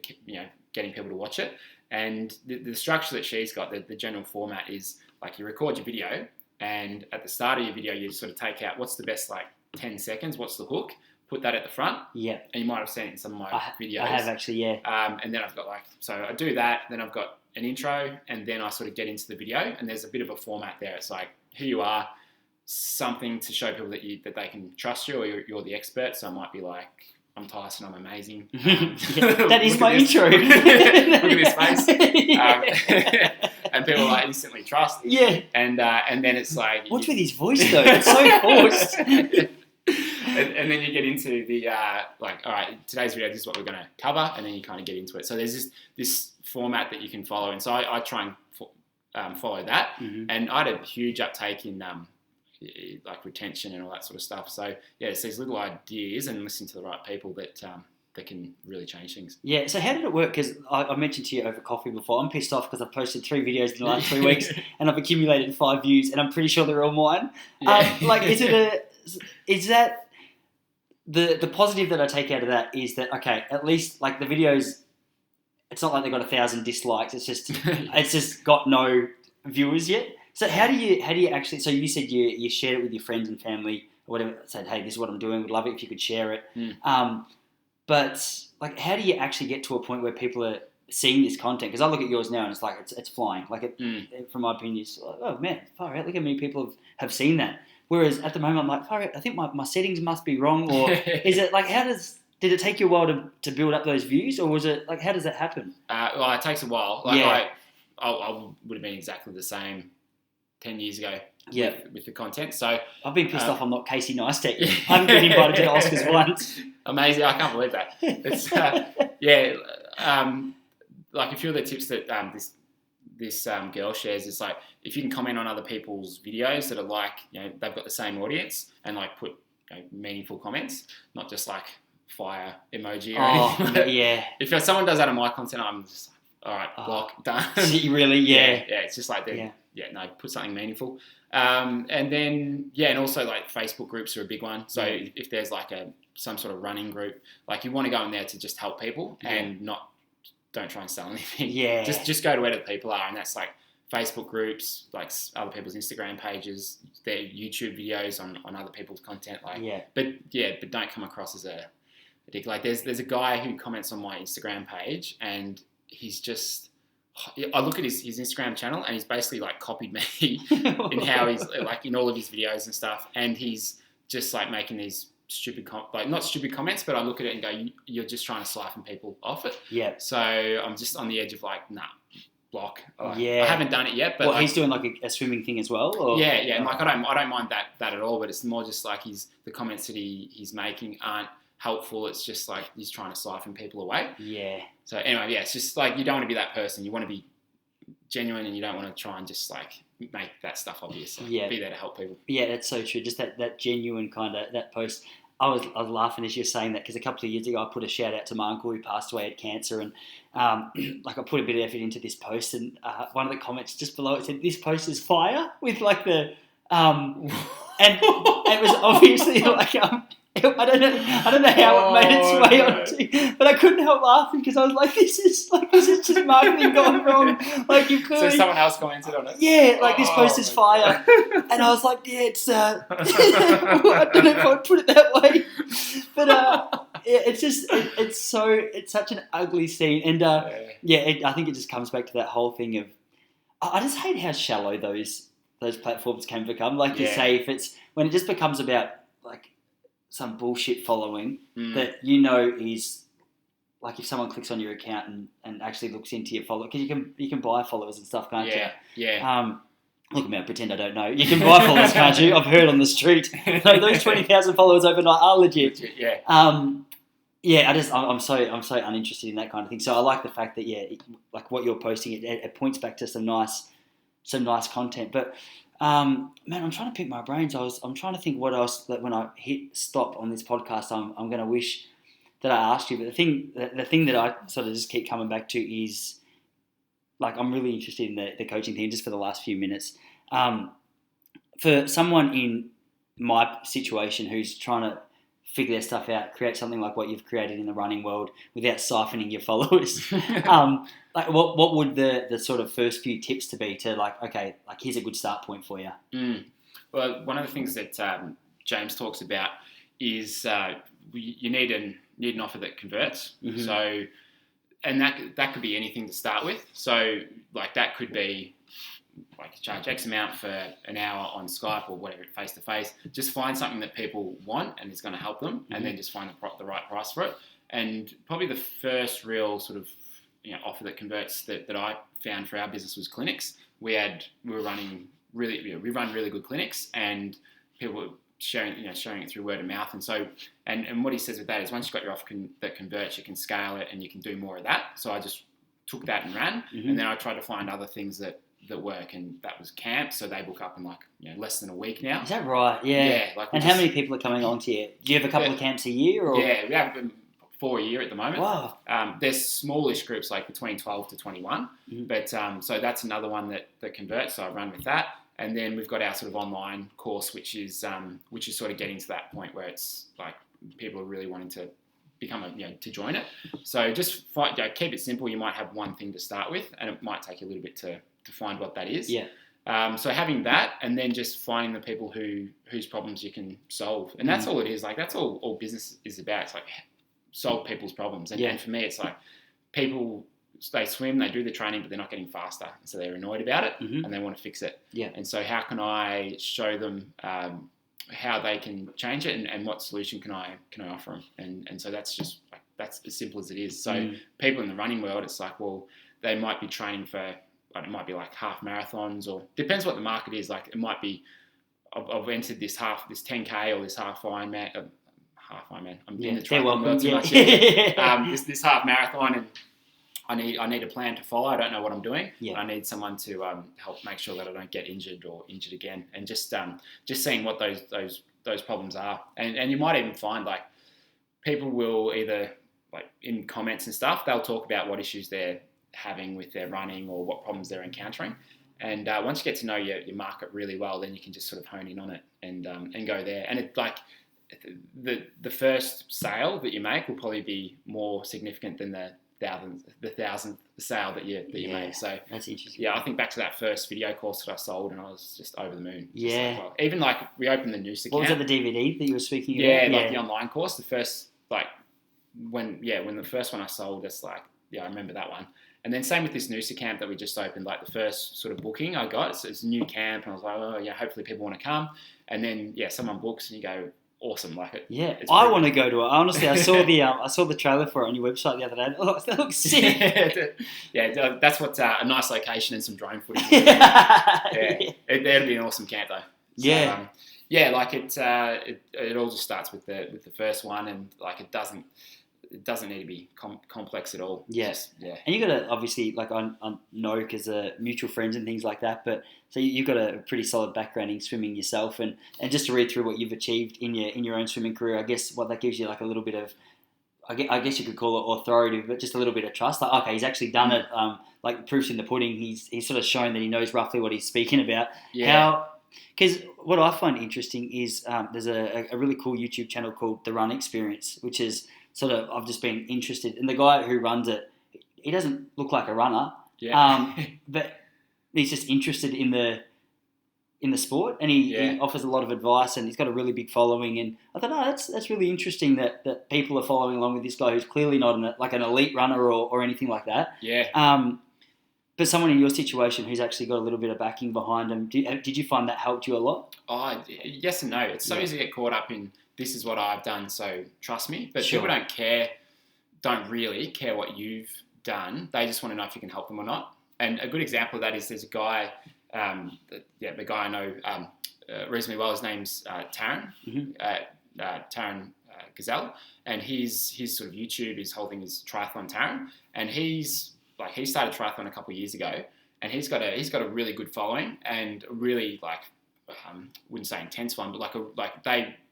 getting people to watch it. And the structure that she's got, the general format is like you record your video, and at the start of your video you sort of take out what's the best like 10 seconds, what's the hook, put that at the front. Yeah. And you might have seen it in some of my videos. I have actually, yeah. And then I've got so I do that, then I've got an intro, and then I sort of get into the video, and there's a bit of a format there. It's like who you are, something to show people that they can trust you, or you're the expert. So it might be like, I'm Tyson, I'm amazing. That is my intro. Look at this face. And people like instantly trust. Yeah. And then it's like... What's with his voice though? It's so forced. And then you get into the, all right, today's video, this is what we're going to cover. And then you kind of get into it. So there's this format that you can follow. And so I try and follow that. Mm-hmm. And I had a huge uptake in... like retention and all that sort of stuff. So it's these little ideas and listening to the right people that can really change things. Yeah. So how did it work? Because I mentioned to you over coffee before, I'm pissed off because I've posted 3 videos in the last 3 weeks and I've accumulated 5 views, and I'm pretty sure they're all mine. Yeah. Is that the positive that I take out of that is that, okay, at least like the videos, it's not like they've got 1,000 dislikes. It's just got no viewers yet. So how do you actually? So you said you shared it with your friends and family or whatever. Said, hey, this is what I'm doing. Would love it if you could share it. But like, how do you actually get to a point where people are seeing this content? Because I look at yours now and it's like it's flying. Like from my opinion, it's like, oh man, far out! Look how many people have seen that. Whereas at the moment, I'm like, far out! I think my settings must be wrong, or is it like did it take you a while to build up those views, or was it like how does that happen? Well, it takes a while. Like I would have been exactly the same 10 years ago with the content. So I've been pissed off I'm not Casey Neistat. I haven't been invited to the Oscars once. Amazing. I can't believe that. It's like a few of the tips that this girl shares is like, if you can comment on other people's videos that are like, they've got the same audience, and like put meaningful comments, not just like fire emoji or anything. Yeah. If someone does that on my content, I'm just like, all right, block, done. Really? Yeah. Yeah, it's just like put something meaningful. And then, and also like Facebook groups are a big one. So if there's like some sort of running group, like you want to go in there to just help people and don't try and sell anything. Yeah. Just go to where the people are. And that's like Facebook groups, like other people's Instagram pages, their YouTube videos on other people's content. But don't come across as a dick. Like there's a guy who comments on my Instagram page, and he's just... I look at his Instagram channel, and he's basically like copied me in how he's like in all of his videos and stuff. And he's just like making these stupid, not stupid comments, but I look at it and go, you're just trying to siphon people off it. Yeah. So I'm just on the edge of like, nah, block. I haven't done it yet, but he's doing like a swimming thing as well. Or? Yeah. And like I don't mind that at all, but it's more just like the comments that he's making aren't helpful. It's just like he's trying to siphon people away. Yeah. So anyway, it's just like you don't want to be that person. You want to be genuine, and you don't want to try and just like make that stuff obvious. Like, be there to help people. Yeah, that's so true. Just that genuine kind of that post. I was laughing as you're saying that, because a couple of years ago I put a shout out to my uncle who passed away at cancer, and like I put a bit of effort into this post, and one of the comments just below it said, "This post is fire," with like the and it was obviously like I don't know how it made its way onto, but I couldn't help laughing because I was like, this is just marketing gone wrong. Like you So clearly, someone else commented on it. yeah, like this post is fire, and I was like, yeah, it's I don't know if I'd put it that way, but yeah, it's just it's such an ugly scene, and I think it just comes back to that whole thing of I just hate how shallow those platforms can become. Like you say, if it's when it just becomes about like some bullshit following that is like if someone clicks on your account and actually looks into your follow, because you can buy followers and stuff, can't you? Yeah. Look, I'm out, pretend I don't know. You can buy followers, can't you? I've heard on the street. No, those 20,000 followers overnight are legit. Yeah. I'm so uninterested in that kind of thing. So I like the fact that like what you're posting, it points back to some nice content. But man, I'm trying to pick my brains. I'm trying to think what else that when I hit stop on this podcast, I'm going to wish that I asked you. But the thing that I sort of just keep coming back to is like I'm really interested in the coaching thing. Just for the last few minutes, for someone in my situation who's trying to figure their stuff out, create something like what you've created in the running world without siphoning your followers. Like what would the sort of first few tips to be to like, okay, like here's a good start point for you? Well, one of the things that James talks about is you need an offer that converts. Mm-hmm. So, and that could be anything to start with. So like that could be like you charge X amount for an hour on Skype or whatever, face to face. Just find something that people want and it's going to help them, and then just find the right price for it. And probably the first real sort of offer that converts that I found for our business was clinics. We run really good clinics, and people were sharing it through word of mouth. And so and what he says with that is once you've got your offer that converts, you can scale it and you can do more of that. So I just took that and ran, and then I tried to find other things that work, and that was camps. So they book up in like less than a week now. Is that right? Yeah. And how many people are coming along to you? Do you have a couple of camps a year? Or? Yeah, we have them 4 a year at the moment. Wow. There's smallish groups like between 12 to 21, but so that's another one that converts. So I run with that, and then we've got our sort of online course, which is sort of getting to that point where it's like people are really wanting to become to join it. So just keep it simple. You might have one thing to start with, and it might take you a little bit to find what that is. Yeah. So having that, and then just finding the people whose problems you can solve, and that's all it is. Like that's all business is about. It's like solve people's problems, and for me, it's like people they swim, they do the training, but they're not getting faster, so they're annoyed about it and they want to fix it. Yeah. And so how can I show them how they can change it, and what solution can I offer them? And so that's just like that's as simple as it is. So people in the running world, it's like, well, they might be training for. It might be like half marathons, or depends what the market is. Like it might be, I've entered this 10K or this half Ironman. I'm in the triathlon world too much. This half marathon, and I need a plan to follow. I don't know what I'm doing. I need someone to help make sure that I don't get injured or injured again, and just seeing what those problems are, and you might even find like people will either like in comments and stuff, they'll talk about what issues they're having with their running or what problems they're encountering, and once you get to know your market really well, then you can just sort of hone in on it and go there. And it's like the first sale that you make will probably be more significant than the thousandth sale that you make. So that's interesting. Yeah, I think back to that first video course that I sold, and I was just over the moon. Yeah. Like, well, even like we opened the Noose account. What was it, the DVD that you were speaking about? Yeah, like the online course. The first when the first one I sold, it's like I remember that one. And then same with this Noosa camp that we just opened, like the first sort of booking I got, it's a new camp, and I was like, oh yeah, hopefully people want to come. And then someone books and you go, awesome, like it. Yeah, I want to go to it. Honestly, I saw the trailer for it on your website the other day. Oh, that looks sick. Yeah, that's what a nice location and some drone footage. It'll be an awesome camp though. So, like it all just starts with the first one, and like it doesn't need to be complex at all. Yes. Yeah. And you got to obviously, like I know because mutual friends and things like that, but so you've got a pretty solid background in swimming yourself, and just to read through what you've achieved in your own swimming career, I guess what that gives you like a little bit of, I guess you could call it authority, but just a little bit of trust. Like, okay, he's actually done it. Like proof's in the pudding. He's sort of shown that he knows roughly what he's speaking about. Yeah. Because what I find interesting is there's a really cool YouTube channel called The Run Experience, which is sort of, I've just been interested. And the guy who runs it, he doesn't look like a runner, but he's just interested in the sport, and he offers a lot of advice, and he's got a really big following. And I thought, that's really interesting that people are following along with this guy who's clearly not an elite runner or anything like that. Yeah. But someone in your situation who's actually got a little bit of backing behind him, did you find that helped you a lot? Oh, yes and no. It's so easy to get caught up in, this is what I've done, so trust me. But Sure. people don't really care what you've done. They just want to know if you can help them or not. And a good example of that is there's a guy, the guy I know reasonably well. His name's Taryn, Taryn Gazelle, and his sort of YouTube, his whole thing is Triathlon Taryn, and he started triathlon a couple of years ago, and he's got a really good following, and a really wouldn't say intense one, but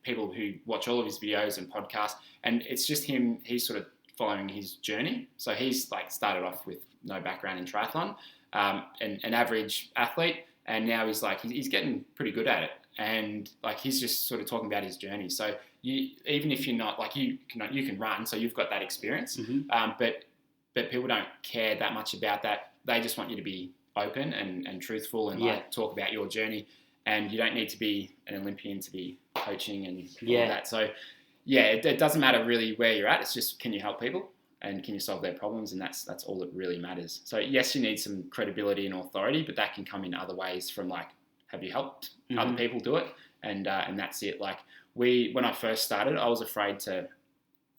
people who watch all of his videos and podcasts, and it's just him. He's sort of following his journey. So he's started off with no background in triathlon, an average athlete, and now he's getting pretty good at it, and he's just sort of talking about his journey. So even if you're not you can run, so you've got that experience, but people don't care that much about that. They just want you to be open and truthful and talk about your journey, and you don't need to be an Olympian to be coaching and all that. So it doesn't matter really where you're at. It's just, can you help people and can you solve their problems? And that's all that really matters. So yes, you need some credibility and authority, but that can come in other ways from have you helped other people do it? And that's it. When I first started, I was afraid to,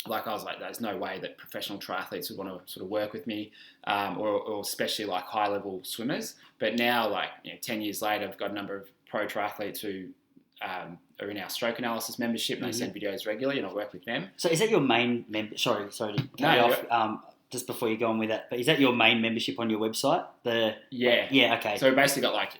I was like, there's no way that professional triathletes would want to sort of work with me, or especially high level swimmers. But now, 10 years later, I've got a number of pro triathletes who are in our stroke analysis membership, and they send videos regularly, and I work with them. So is that your main Sorry to cut you off. Just before you go on with that, but is that your main membership on your website? Okay. So we basically got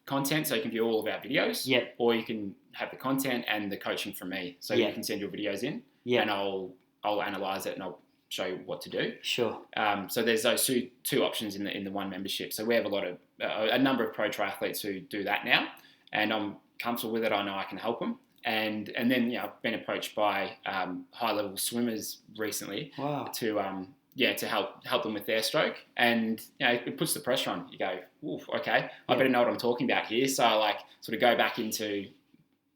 content, so you can view all of our videos. Yep. Or you can have the content and the coaching from me. So you can send your videos in. Yeah. And I'll analyze it and I'll show you what to do. Sure. So there's those two options in the one membership. So we have a number of pro triathletes who do that now, and I'm comfortable with it. I know I can help them. And then I've been approached by high level swimmers recently. Wow. To help them with their stroke, and it puts the pressure on. You go, oof, okay, I better know what I'm talking about here. So I sort of go back into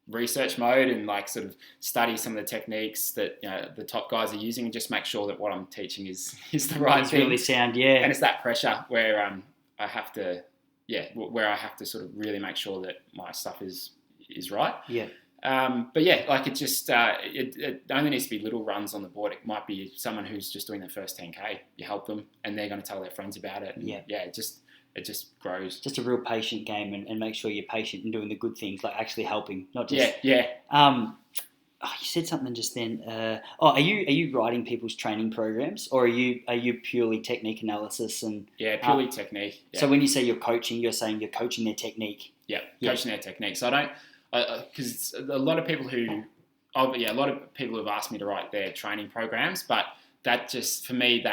research mode and sort of study some of the techniques that the top guys are using, and just make sure that what I'm teaching is the right thing. Really sound, And it's that pressure where I have to sort of really make sure that my stuff is right. Yeah. But it just it only needs to be little runs on the board. It might be someone who's just doing their first 10K. You help them, and they're going to tell their friends about it. And it just grows. Just a real patient game, and make sure you're patient and doing the good things, actually helping, not just you said something just then. Are you writing people's training programs, or are you purely technique analysis and purely technique? Yeah. So when you say you're coaching, you're saying you're coaching their technique. Coaching their technique. So I don't. Because a lot of people who've asked me to write their training programs, but that just, for me,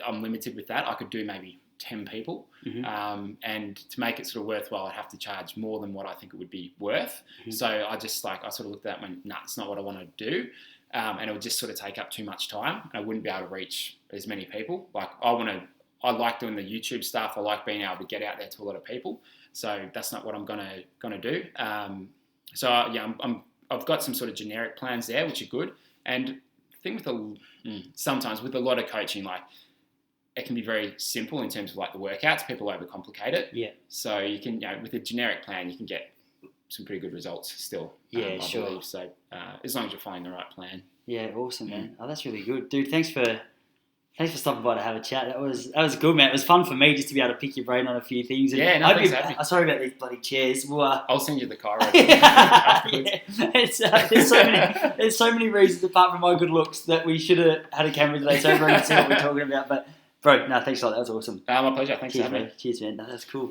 I'm limited with that. I could do maybe 10 people, and to make it sort of worthwhile, I'd have to charge more than what I think it would be worth. So I just I sort of looked at that and went, it's not what I want to do, and it would just sort of take up too much time, and I wouldn't be able to reach as many people. I like doing the YouTube stuff. I like being able to get out there to a lot of people. So that's not what I'm gonna do. I've got some sort of generic plans there, which are good. And the thing with sometimes with a lot of coaching, it can be very simple in terms of the workouts. People overcomplicate it. Yeah. So you can, with a generic plan, you can get some pretty good results still. I sure. believe. So as long as you're following the right plan. Yeah, awesome, man. Oh, that's really good, dude. Thanks for stopping by to have a chat. That was good, man. It was fun for me just to be able to pick your brain on a few things. And sorry about these bloody chairs. I'll send you the car. There's so many reasons apart from my good looks that we should have had a camera today so everyone can see what we're talking about. But bro, no, thanks a lot. That was awesome. My pleasure. Thanks for having me. Cheers, man. No, that's cool.